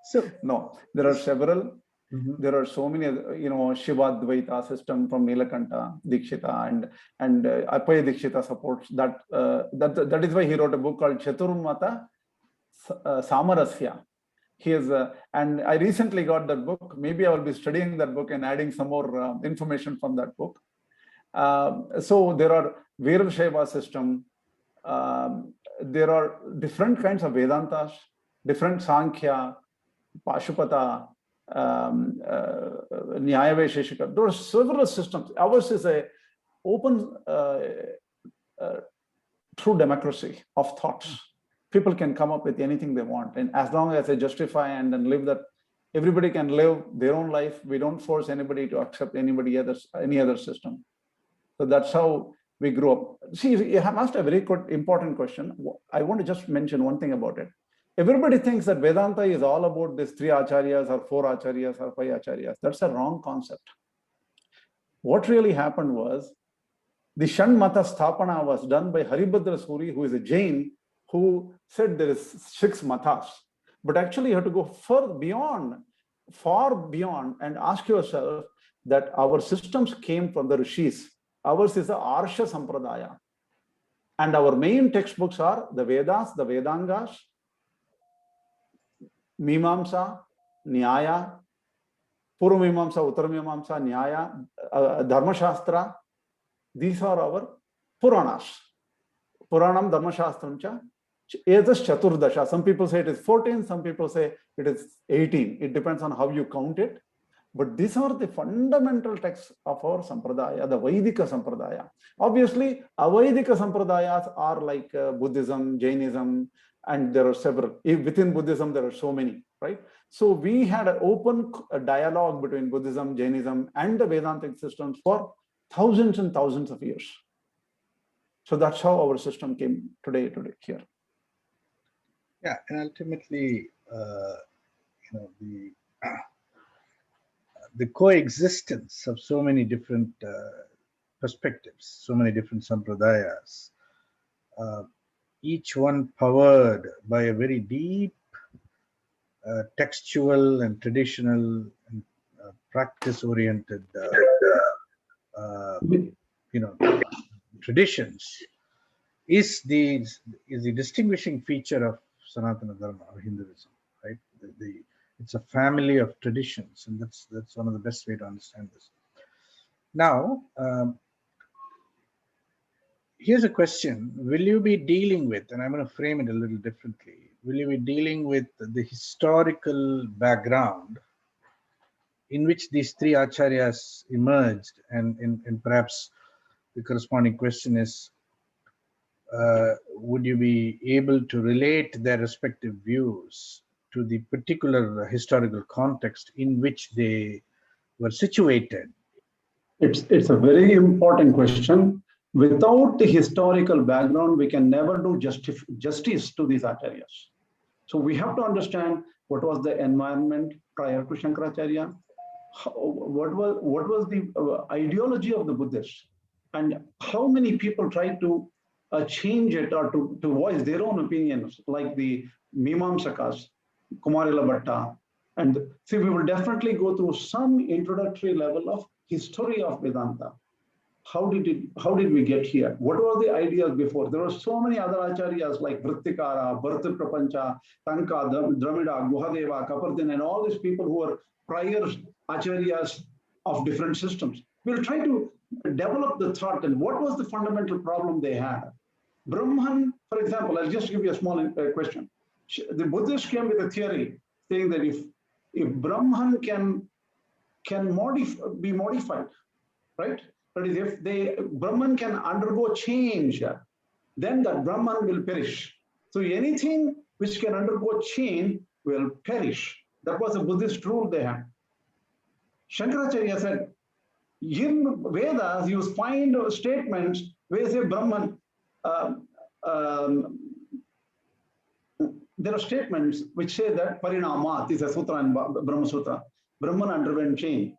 So no, there are several. There are so many, Shivadvaita system from Nilakanta Dikshita and Apaya Dikshita supports that. That is why he wrote a book called Chaturmata Samarasya. He is, and I recently got that book. Maybe I will be studying that book and adding some more information from that book. So there are Veerashaiva system. There are different kinds of Vedantas, different Sankhya, Pashupata, Nyayavesheshika. There are several systems. Ours is a open, true democracy of thoughts. People can come up with anything they want, and as long as they justify and then live that, everybody can live their own life. We don't force anybody to accept any other system. So that's how we grew up. See, you have asked a very good, important question. I want to just mention one thing about it. Everybody thinks that Vedanta is all about these 3 acharyas or 4 acharyas or 5 acharyas. That's a wrong concept. What really happened was the Shanmata Sthapana was done by Haribhadra Suri, who is a Jain, who said there is 6 matas. But actually you have to go far beyond, and ask yourself that our systems came from the Rishis. Ours is the Arsha Sampradaya. And our main textbooks are the Vedas, the Vedangas, Mimamsa, Nyaya, Purvamimamsa, Uttarmimamsa, Nyaya, Dharmashastra. These are our Puranas. Puranam Dharmashastramcha. Edas Chaturdasha. Some people say it is 14, some people say it is 18. It depends on how you count it. But these are the fundamental texts of our Sampradaya, the Vaidika Sampradaya. Obviously, Avaidika Sampradayas are like Buddhism, Jainism, and there are several. Within Buddhism, there are so many, right? So we had an open dialogue between Buddhism, Jainism, and the Vedantic systems for thousands and thousands of years. So that's how our system came today here. yeah, and ultimately, the coexistence of so many different perspectives, so many different sampradayas, each one powered by a very deep textual and traditional and practice-oriented traditions, is the distinguishing feature of Sanatana Dharma or Hinduism, right? It's a family of traditions, and that's one of the best way to understand this. Now, here's a question. Will you be dealing with, and I'm going to frame it a little differently, will you be dealing with the historical background in which these 3 acharyas emerged, and perhaps the corresponding question is, would you be able to relate their respective views to the particular historical context in which they were situated? It's a very important question. Without the historical background, we can never do justice to these acharyas. So we have to understand what was the environment prior to Shankaracharya, what was the ideology of the Buddhists, and how many people tried to change it or to voice their own opinions, like the Mimamsakas, Kumarila Bhatta. And see, we will definitely go through some introductory level of history of Vedanta. how did we get here? What were the ideas before? There were so many other acharyas like Vrittikara, Bharata Prapancha, Tanka, Dramida, Guhadeva, Kapardin, and all these people who were prior acharyas of different systems. We'll try to develop the thought and what was the fundamental problem they had. Brahman, for example, I'll just give you a small question. The Buddhists came with a theory saying that if Brahman can be modified, right? That is, if Brahman can undergo change, then that Brahman will perish. So anything which can undergo change will perish. That was a Buddhist rule they had. Shankaracharya said, in Vedas, you find statements where say Brahman, there are statements which say that Parinamat is a sutra in Brahma Sutra. Brahman underwent change.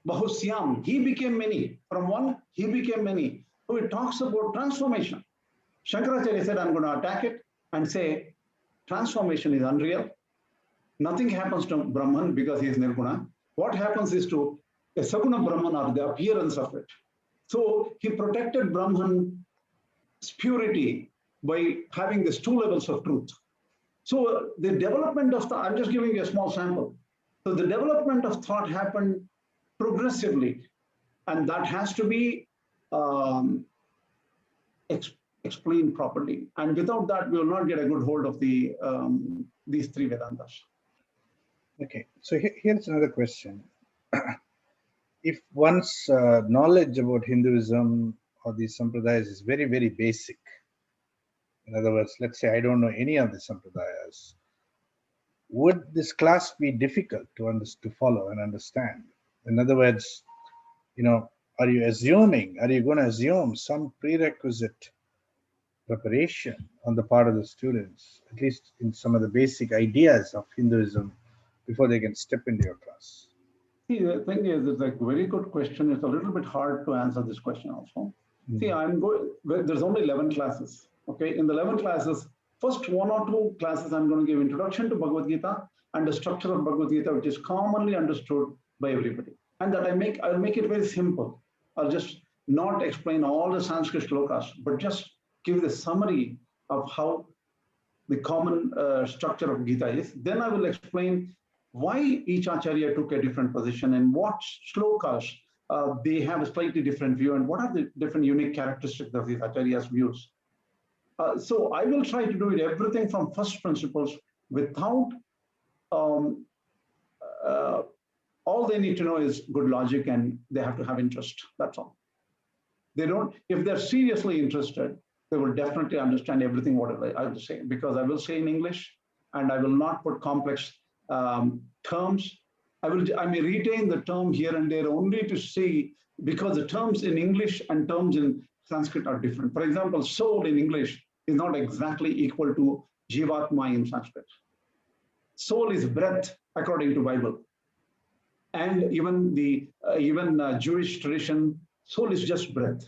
Bahusyam, he became many. From one, he became many. So it talks about transformation. Shankaracharya said, I'm going to attack it and say, transformation is unreal. Nothing happens to Brahman because he is Nirguna. What happens is to a Saguna Brahman or the appearance of it. So he protected Brahman's purity by having these two levels of truth. So the development of thought, I'm just giving you a small sample. So the development of thought happened progressively, and that has to be explained properly. And without that, we will not get a good hold of the these three Vedantas. Okay, so here's another question. If one's knowledge about Hinduism or these Sampradayas is very, very basic, in other words, let's say I don't know any of the Sampradayas, would this class be difficult to follow and understand? In other words, are you going to assume some prerequisite preparation on the part of the students, at least in some of the basic ideas of Hinduism, before they can step into your class? See, the thing is, it's a very good question. It's a little bit hard to answer this question also. See, there's only 11 classes. Okay, in the 11 classes, first 1 or 2 classes, I'm going to give introduction to Bhagavad Gita and the structure of Bhagavad Gita, which is commonly understood by everybody. And that I'll make it very simple. I'll just not explain all the Sanskrit shlokas, but just give the summary of how the common structure of Gita is. Then I will explain why each Acharya took a different position and what shlokas they have a slightly different view and what are the different unique characteristics of these Acharyas' views. So I will try to do it everything from first principles without all they need to know is good logic and they have to have interest. That's all. They don't, if they're seriously interested, they will definitely understand everything what I will say, because I will say in English and I will not put complex terms. I may retain the term here and there only to see, because the terms in English and terms in Sanskrit are different. For example, soul in English is not exactly equal to Jivatma in Sanskrit. Soul is breath according to Bible. And even the Jewish tradition, soul is just breath.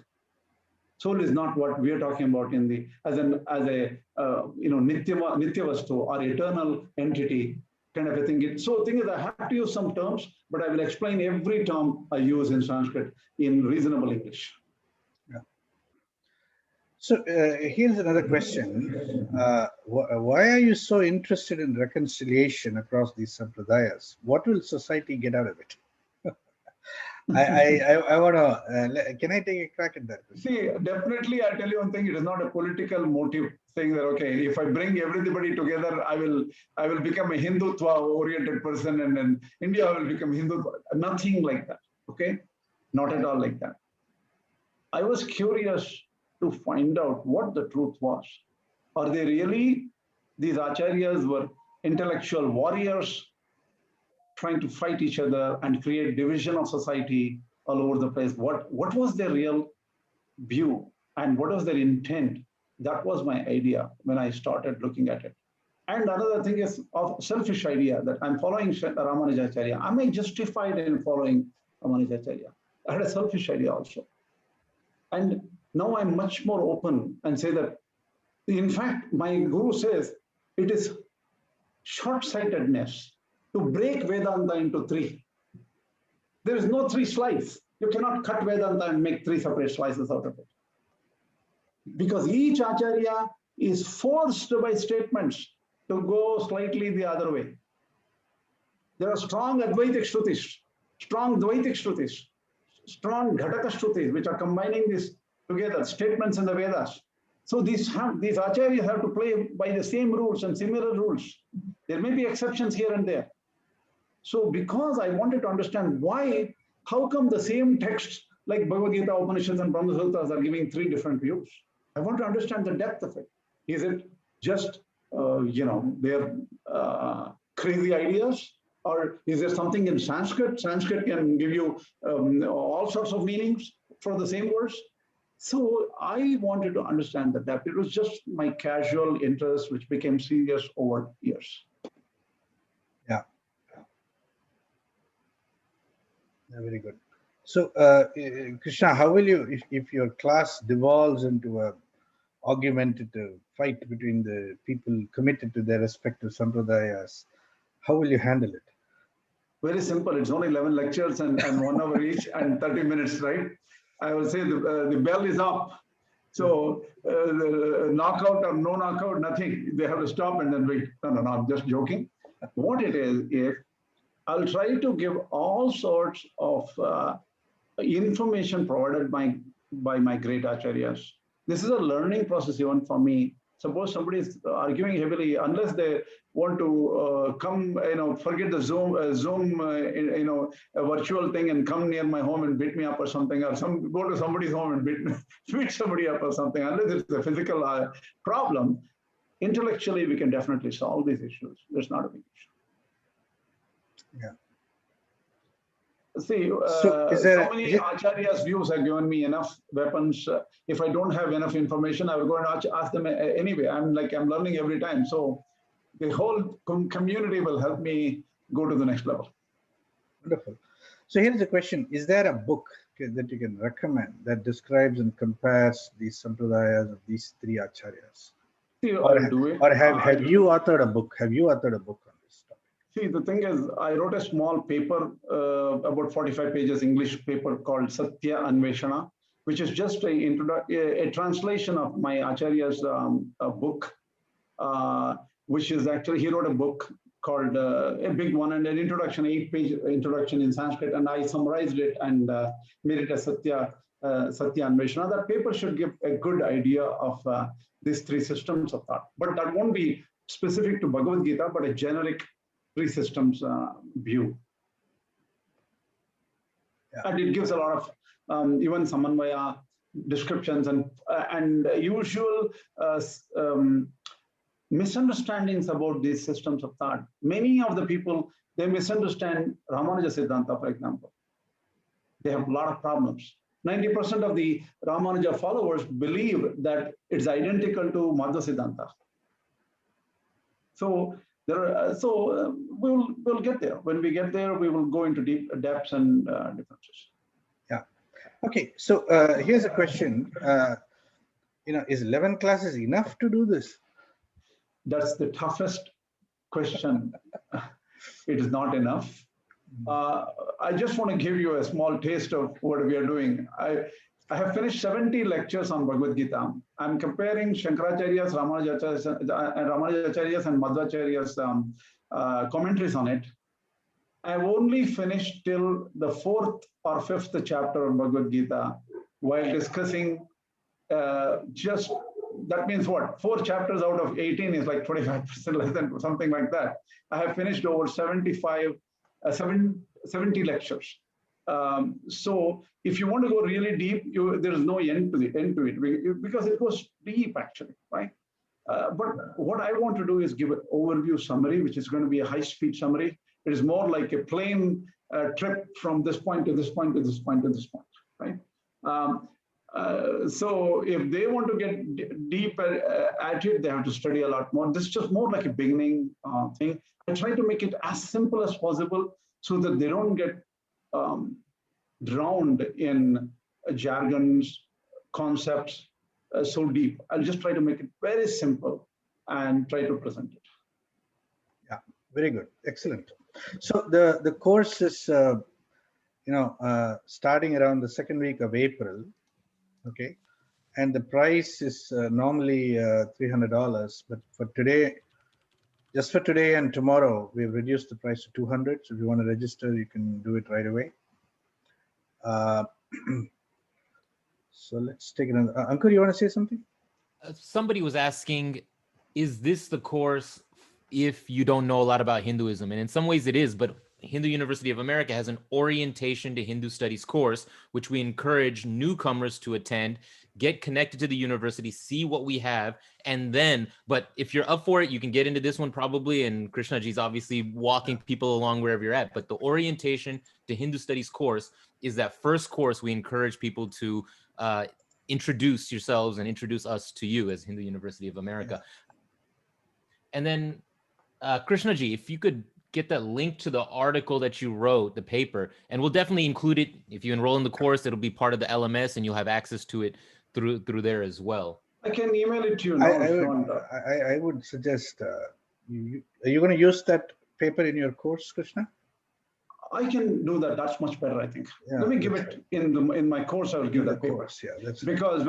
Soul is not what we are talking about in the as a nityavastu or eternal entity kind of a thing. So the thing is, I have to use some terms, but I will explain every term I use in Sanskrit in reasonable English. Yeah. So here's another question. Why are you so interested in reconciliation across these Sampradayas? What will society get out of it? I want to, can I take a crack at that? See, definitely I'll tell you one thing, it is not a political motive saying that, okay, if I bring everybody together, I will become a Hindutva oriented person and then India will become Hindu. Nothing like that, okay? Not at all like that. I was curious to find out what the truth was. Are they really, these Acharyas were intellectual warriors trying to fight each other and create division of society all over the place? What was their real view and what was their intent? That was my idea when I started looking at it. And another thing is of selfish idea that I'm following Ramanujacharya. Am I justified in following Ramanujacharya? I had a selfish idea also. And now I'm much more open and say that, in fact, my guru says it is short-sightedness to break Vedanta into 3. There is no 3 slices. You cannot cut Vedanta and make 3 separate slices out of it. Because each Acharya is forced by statements to go slightly the other way. There are strong Advaitic Shrutis, strong Dvaitic Shrutis, strong Ghataka Shrutis, which are combining this together, statements in the Vedas. So these Acharyas have to play by the same rules and similar rules. There may be exceptions here and there. So because I wanted to understand why, how come the same texts like Bhagavad Gita, Upanishads, and Brahma Sutras are giving 3 different views? I want to understand the depth of it. Is it just, their crazy ideas? Or is there something in Sanskrit? Sanskrit can give you all sorts of meanings for the same words. So I wanted to understand the depth. It was just my casual interest, which became serious over years. Yeah. Very good. So, Krishna, how will you, if your class devolves into a argumentative fight between the people committed to their respective sampradayas, how will you handle it? Very simple. It's only 11 lectures and 1 hour each and 30 minutes, right? I will say the bell is up. So the knockout or no knockout, nothing. They have to stop and then wait. No, I'm just joking. What it is I'll try to give all sorts of information provided by my great acharyas. This is a learning process even for me. Suppose somebody is arguing heavily, unless they want to forget the Zoom, a virtual thing and come near my home and beat me up or something, or go to somebody's home and beat somebody up or something. Unless it's a physical problem, intellectually we can definitely solve these issues. There's not a big issue. Yeah. See, so many acharyas' views have given me enough weapons. If I don't have enough information, I will go and ask them anyway. I'm learning every time. So the whole community will help me go to the next level. Wonderful. So here's a question. Is there a book that you can recommend that describes and compares these sampradayas of these 3 acharyas? See, or have you authored a book? Have you authored a book on this topic? See, the thing is, I wrote a small paper, about 45 pages, English paper called Satya Anveshana, which is just a translation of my Acharya's book, which is actually, he wrote a book called, a big one, and an introduction, 8-page introduction in Sanskrit, and I summarized it and made it a Satya Anveshana. That paper should give a good idea of these 3 systems of thought. But that won't be specific to Bhagavad Gita, but a generic 3 systems view. Yeah. And it gives a lot of even samanvaya descriptions and usual misunderstandings about these systems of thought. Many of the people, they misunderstand Ramanuja Siddhanta, for example. They have a lot of problems. 90% of the Ramanuja followers believe that it's identical to Madhva Siddhanta. So we'll get there. When we get there, we will go into deep depths and differences. Yeah. Okay. So here's a question. Is 11 classes enough to do this? That's the toughest question. It is not enough. I just want to give you a small taste of what we are doing. I have finished 70 lectures on Bhagavad Gita. I'm comparing Shankaracharya's, Ramanujacharya's and Madhvacharya's commentaries on it. I've only finished till the 4th or 5th chapter of Bhagavad Gita while discussing that means what? 4 chapters out of 18 is like 25% less than something like that. I have finished over 70 lectures. So if you want to go really deep, there is no end to it because it goes deep actually, right? But what I want to do is give an overview summary, which is going to be a high-speed summary. It is more like a plane trip from this point to this point to this point to this point, right? So if they want to get deep at it, they have to study a lot more. This is just more like a beginning thing. I try to make it as simple as possible so that they don't get drowned in jargons, concepts so deep. I'll just try to make it very simple and try to present it. Yeah, very good. Excellent. So the course is starting around the second week of April, okay, and the price is normally $300, but for today, just for today and tomorrow, we've reduced the price to 200. So if you want to register, you can do it right away. So let's take another. Ankur, you want to say something? Somebody was asking, is this the course if you don't know a lot about Hinduism? And in some ways it is, but Hindu University of America has an orientation to Hindu studies course, which we encourage newcomers to attend, get connected to the university, see what we have. And then, but if you're up for it, you can get into this one probably. And Krishnaji's obviously walking people along wherever you're at. But the orientation to Hindu studies course is that first course we encourage people to introduce yourselves and introduce us to you as Hindu University of America. And then Krishnaji, if you could get that link to the article that you wrote, the paper, and we'll definitely include it. If you enroll in the course, it'll be part of the LMS and you'll have access to it through there as well. I can email it to you now. I would suggest, are you going to use that paper in your course, Krishna? I can do that. That's much better, I think. Yeah, let me give it in my course. I will give that paper. Course, yeah, because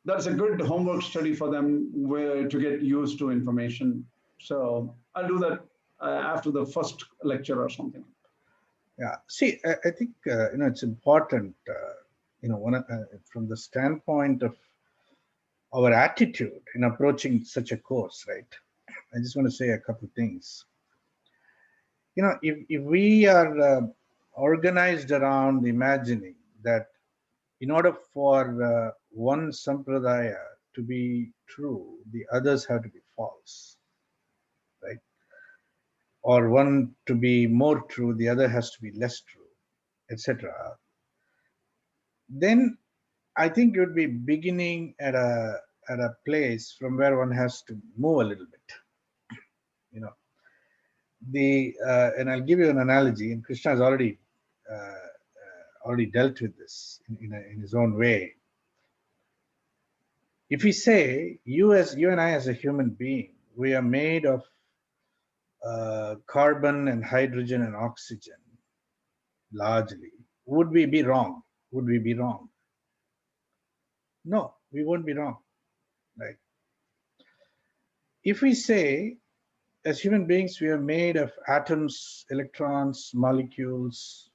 that's a good homework study for them where to get used to information. So I'll do that after the first lecture or something. Yeah. See, I think it's important. From the standpoint of our attitude in approaching such a course, right? I just want to say a couple of things. If we are organized around imagining that in order for one sampradaya to be true, the others have to be false, right? Or one to be more true, the other has to be less true, etc. Then I think you would be beginning at a place from where one has to move a little bit, and I'll give you an analogy, and Krishna has already dealt with this in his own way. If we say you and I as a human being, we are made of carbon and hydrogen and oxygen, largely, would we be wrong? Would we be wrong? No, we won't be wrong, right? If we say, as human beings, we are made of atoms, electrons, molecules,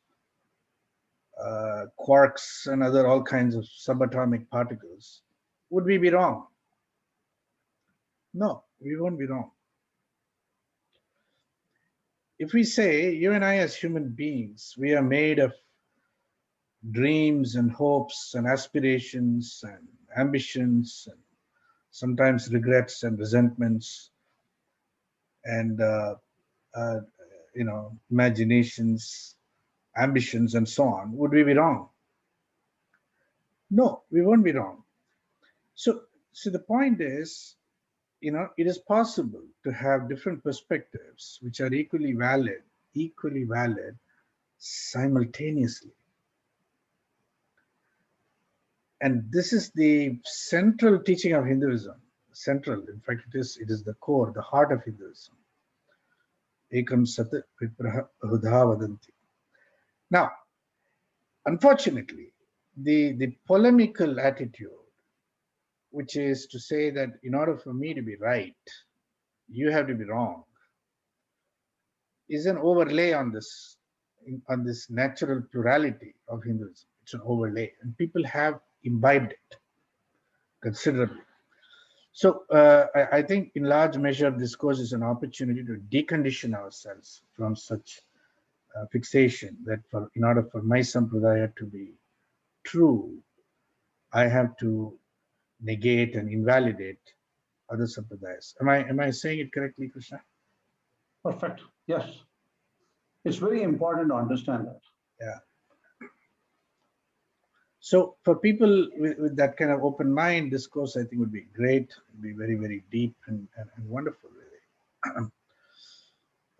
quarks, and all kinds of subatomic particles, would we be wrong? No, we won't be wrong. If we say, you and I as human beings, we are made of dreams and hopes and aspirations and ambitions and sometimes regrets and resentments and imaginations, ambitions, and so on, would we be wrong? No, we won't be wrong. So the point is, it is possible to have different perspectives which are equally valid simultaneously. And this is the central teaching of Hinduism. Central, in fact, it is the core, the heart of Hinduism. Ekam sat vipraha bahudha vadanti. Now, unfortunately, the polemical attitude, which is to say that in order for me to be right, you have to be wrong, is an overlay on this natural plurality of Hinduism. It's an overlay, and people have imbibed it considerably. So I think in large measure, this course is an opportunity to decondition ourselves from such fixation that in order for my sampradaya to be true, I have to negate and invalidate other sampradayas. Am I saying it correctly, Krishna? Perfect. Yes. It's very important to understand that. Yeah. So for people with that kind of open mind, this course I think would be great. It'd be very, very deep and wonderful, really.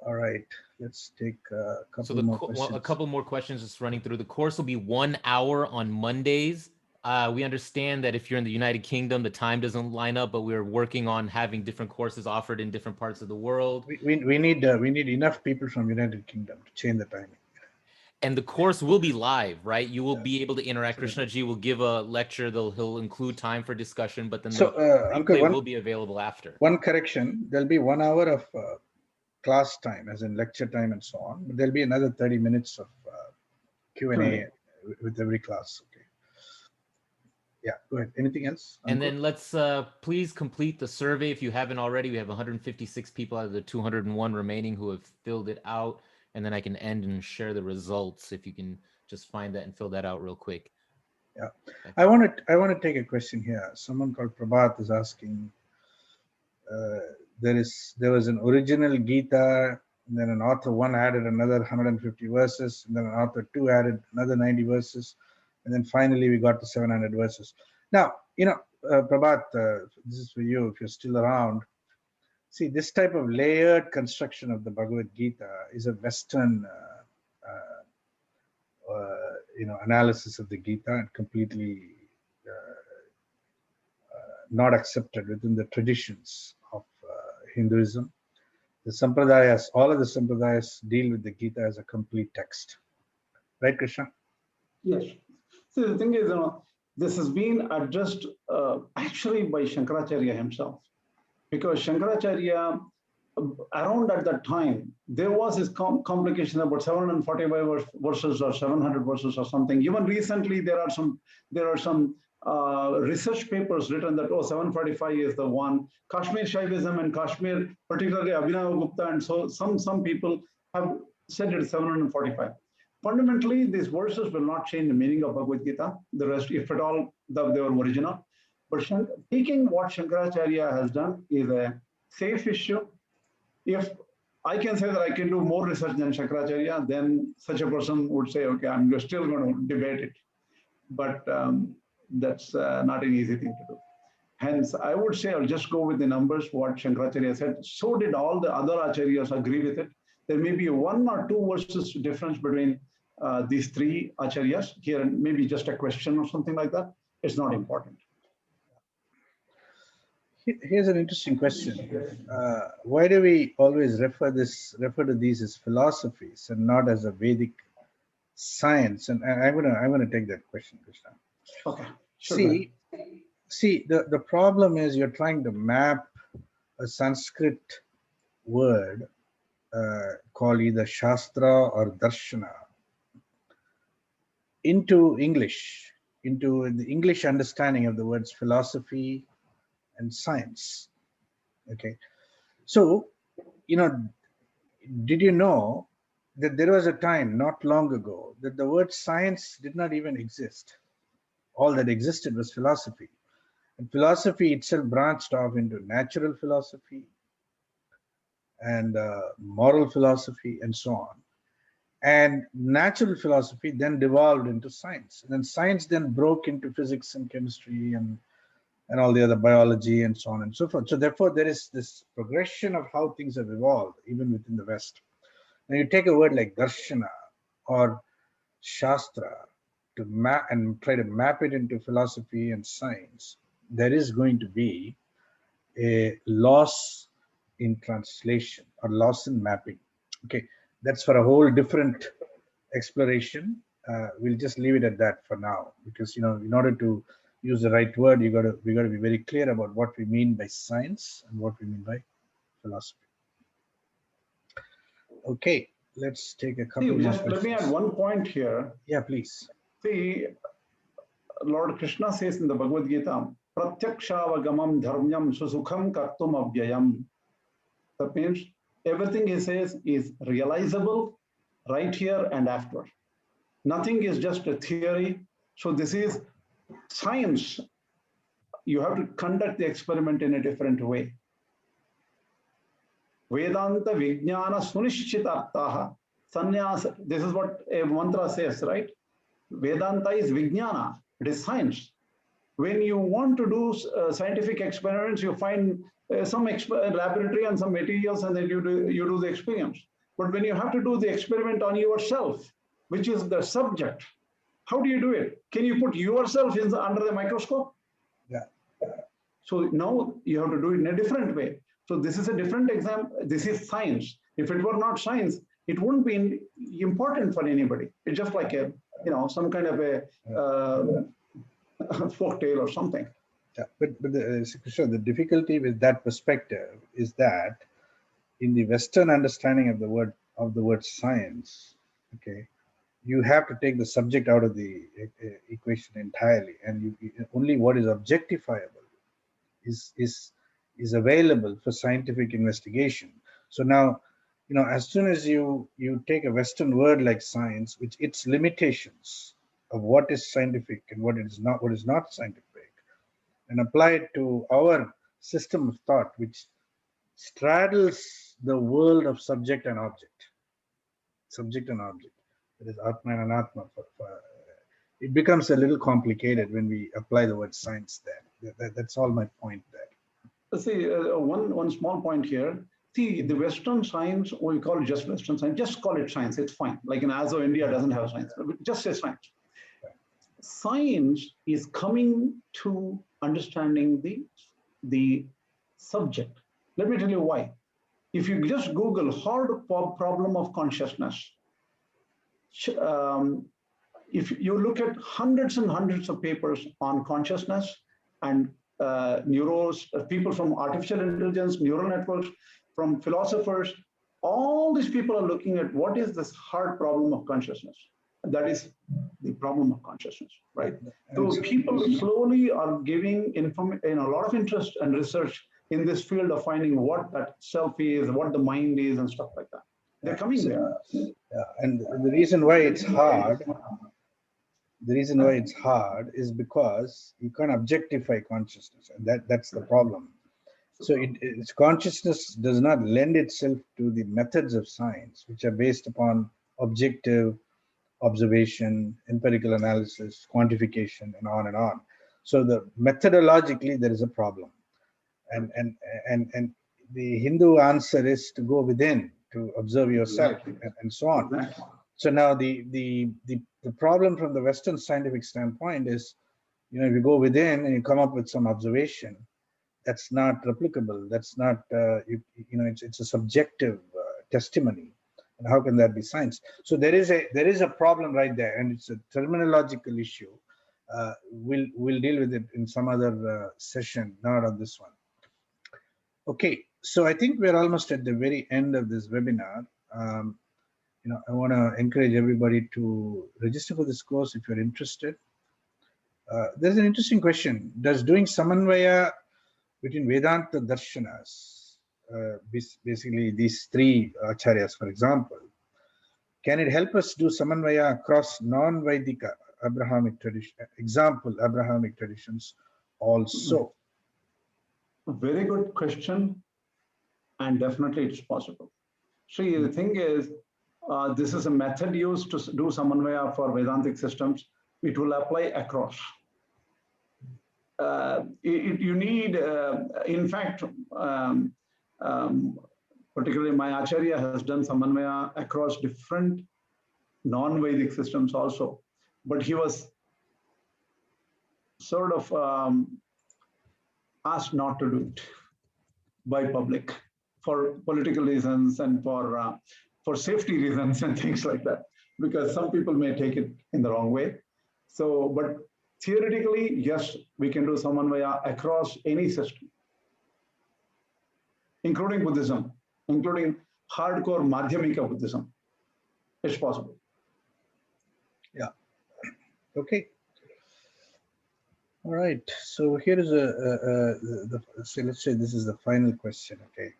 All right, let's take a couple more questions. A couple more questions just running through. The course will be 1 hour on Mondays. We understand that if you're in the United Kingdom, the time doesn't line up, but we're working on having different courses offered in different parts of the world. We need enough people from United Kingdom to change the timing. And the course will be live, right? You will be able to interact. Krishna Ji will give a lecture. He'll include time for discussion, but then the Uncle, replay will be available after. One correction, there'll be 1 hour of class time, as in lecture time and so on. But there'll be another 30 minutes of Q&A with every class. Okay. Yeah, go ahead. Anything else? And then let's please complete the survey if you haven't already. We have 156 people out of the 201 remaining who have filled it out. And then I can end and share the results if you can just find that and fill that out real quick. Yeah, I want to take a question here. Someone called Prabhat is asking. There was an original Gita, and then an author 1 added another 150 verses, and then an author 2 added another 90 verses, and then finally we got to 700 verses. Now, Prabhat, this is for you if you're still around. See, this type of layered construction of the Bhagavad Gita is a Western, analysis of the Gita, and completely not accepted within the traditions of Hinduism. The Sampradayas, all of the Sampradayas deal with the Gita as a complete text. Right, Krishna? Yes. See, the thing is, this has been addressed actually by Shankaracharya himself. Because Shankaracharya, around at that time, there was this complication about 745 verses or 700 verses or something. Even recently, there are some research papers written that 745 is the one. Kashmir Shaivism and Kashmir, particularly Abhinav Gupta, and so some people have said it's 745. Fundamentally, these verses will not change the meaning of Bhagavad Gita. The rest, if at all, they were original. But taking what Shankaracharya has done is a safe issue. If I can say that I can do more research than Shankaracharya, then such a person would say, okay, I'm still going to debate it. But that's not an easy thing to do. Hence, I would say I'll just go with the numbers, what Shankaracharya said. So did all the other Acharyas agree with it. There may be 1 or 2 verses difference between these 3 Acharyas. Here, maybe just a question or something like that. It's not important. Here's an interesting question. Why do we always refer to these as philosophies and not as a Vedic science? And I'm gonna take that question, Krishna. Okay. Sure. See, the problem is you're trying to map a Sanskrit word called either Shastra or Darshana into English, into the English understanding of the words philosophy and science. Okay, so did you know that there was a time not long ago that the word science did not even exist? All that existed was philosophy, and philosophy itself branched off into natural philosophy and moral philosophy and so on. And natural philosophy then devolved into science, and then science then broke into physics and chemistry and all the other biology and so on and so forth. So therefore, there is this progression of how things have evolved, even within the West. Now you take a word like darshana or shastra to map and try to map it into philosophy and science, there is going to be a loss in translation or loss in mapping. Okay, that's for a whole different exploration. We'll just leave it at that for now, because in order to use the right word, we got to be very clear about what we mean by science and what we mean by philosophy. Okay, let's take a couple more questions. Let me add one point here. Yeah, please. See, Lord Krishna says in the Bhagavad Gita, Pratyakshaavagamam dharmyam susukham kartum avyayam. That means everything he says is realizable right here and after. Nothing is just a theory. So this is science. You have to conduct the experiment in a different way. Vedanta vijnana sunishchitartaha sannyasa. This is what a mantra says, right? Vedanta is vijnana. It is science. When you want to do scientific experiments, you find some laboratory and some materials, and then you do the experience. But when you have to do the experiment on yourself, which is the subject, how do you do it? Can you put yourself under the microscope? Yeah. So now you have to do it in a different way. So this is a different example. This is science. If it were not science, it wouldn't be important for anybody. It's just like a, some kind of a folk tale or something. Yeah, but Krishna, the difficulty with that perspective is that in the Western understanding of the word science, okay, you have to take the subject out of the equation entirely, and only what is objectifiable is available for scientific investigation. So now, as soon as you take a Western word like science, which its limitations of what is scientific and what is not scientific, and apply it to our system of thought, which straddles the world of subject and object. That is Atma and Anatma. It becomes a little complicated when we apply the word science there. That's all my point there. See, one small point here. See, the Western science, we call it just Western science, just call it science, it's fine. Like as though India doesn't have science, just say science. Science is coming to understanding the subject. Let me tell you why. If you just Google hard problem of consciousness, if you look at hundreds and hundreds of papers on consciousness and people from artificial intelligence, neural networks, from philosophers, all these people are looking at what is this hard problem of consciousness. That is the problem of consciousness, right? So people slowly are giving a lot of interest and research in this field of finding what that self is, what the mind is, and stuff like that. They're coming there. Yeah, and the reason why it's hard is because you can't objectify consciousness, and that's the problem. So its consciousness does not lend itself to the methods of science, which are based upon objective observation, empirical analysis, quantification, and on and on. So the methodologically there is a problem, and the Hindu answer is to go within, to observe yourself, and so on. So now the problem from the Western scientific standpoint is, if you go within and you come up with some observation, that's not replicable. That's not it's a subjective testimony. And how can that be science? So there is a problem right there, and it's a terminological issue. We'll deal with it in some other session, not on this one. Okay, so I think we're almost at the very end of this webinar. I want to encourage everybody to register for this course if you're interested. There's an interesting question. Does doing Samanvaya between Vedanta Darshanas, basically these three Acharyas, for example, can it help us do Samanvaya across non-Vaidika Abrahamic traditions also? A very good question, and definitely it's possible. See, the thing is, this is a method used to do Samanvaya for Vedantic systems. It will apply across. You need, in fact, particularly my Acharya has done Samanvaya across different non-Vedic systems also, but he was sort of asked not to do it by public for political reasons and for safety reasons and things like that, because some people may take it in the wrong way. So, but theoretically, yes, we can do Samanvaya across any system, including Buddhism, including hardcore Madhyamika Buddhism. It's possible. Yeah. Okay. All right. So here is so let's say this is the final question. Okay.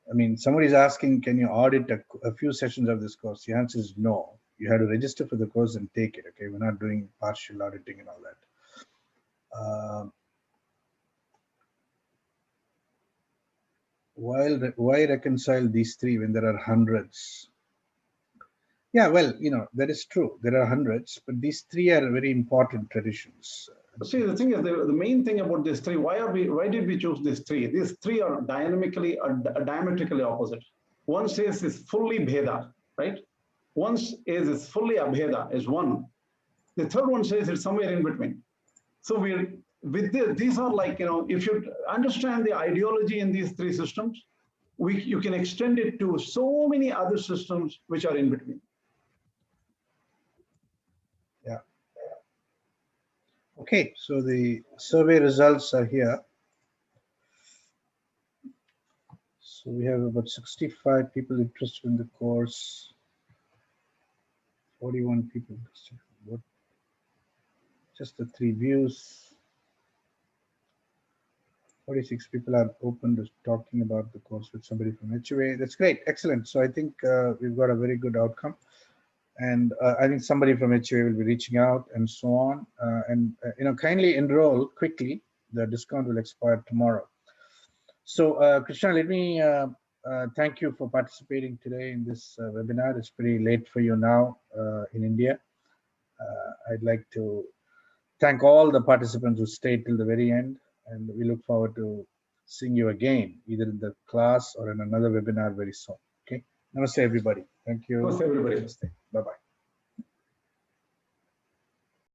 I mean, somebody's asking, can you audit a few sessions of this course? The answer is no. You have to register for the course and take it. Okay. We're not doing partial auditing and all that. Why reconcile these three when there are hundreds? Yeah, well, that is true. There are hundreds, but these three are very important traditions. See, the thing is, the main thing about these three, why did we choose these three? These three are diametrically opposite. One says it's fully Bheda, right? One says it's fully Abheda, is one. The third one says it's somewhere in between. So these are like, if you understand the ideology in these three systems, you can extend it to so many other systems which are in between. Yeah. Okay, so the survey results are here. So we have about 65 people interested in the course, 41 people interested. What? Just the 3 views. 46 people are open to talking about the course with somebody from HUA. That's great, excellent. So I think we've got a very good outcome. And I think somebody from HUA will be reaching out and so on. Kindly enroll quickly. The discount will expire tomorrow. So Krishna, let me thank you for participating today in this webinar. It's pretty late for you now in India. I'd like to thank all the participants who stayed till the very end, and we look forward to seeing you again, either in the class or in another webinar very soon. Okay. Namaste, everybody. Thank you. Namaste, everybody. Namaste. Bye-bye.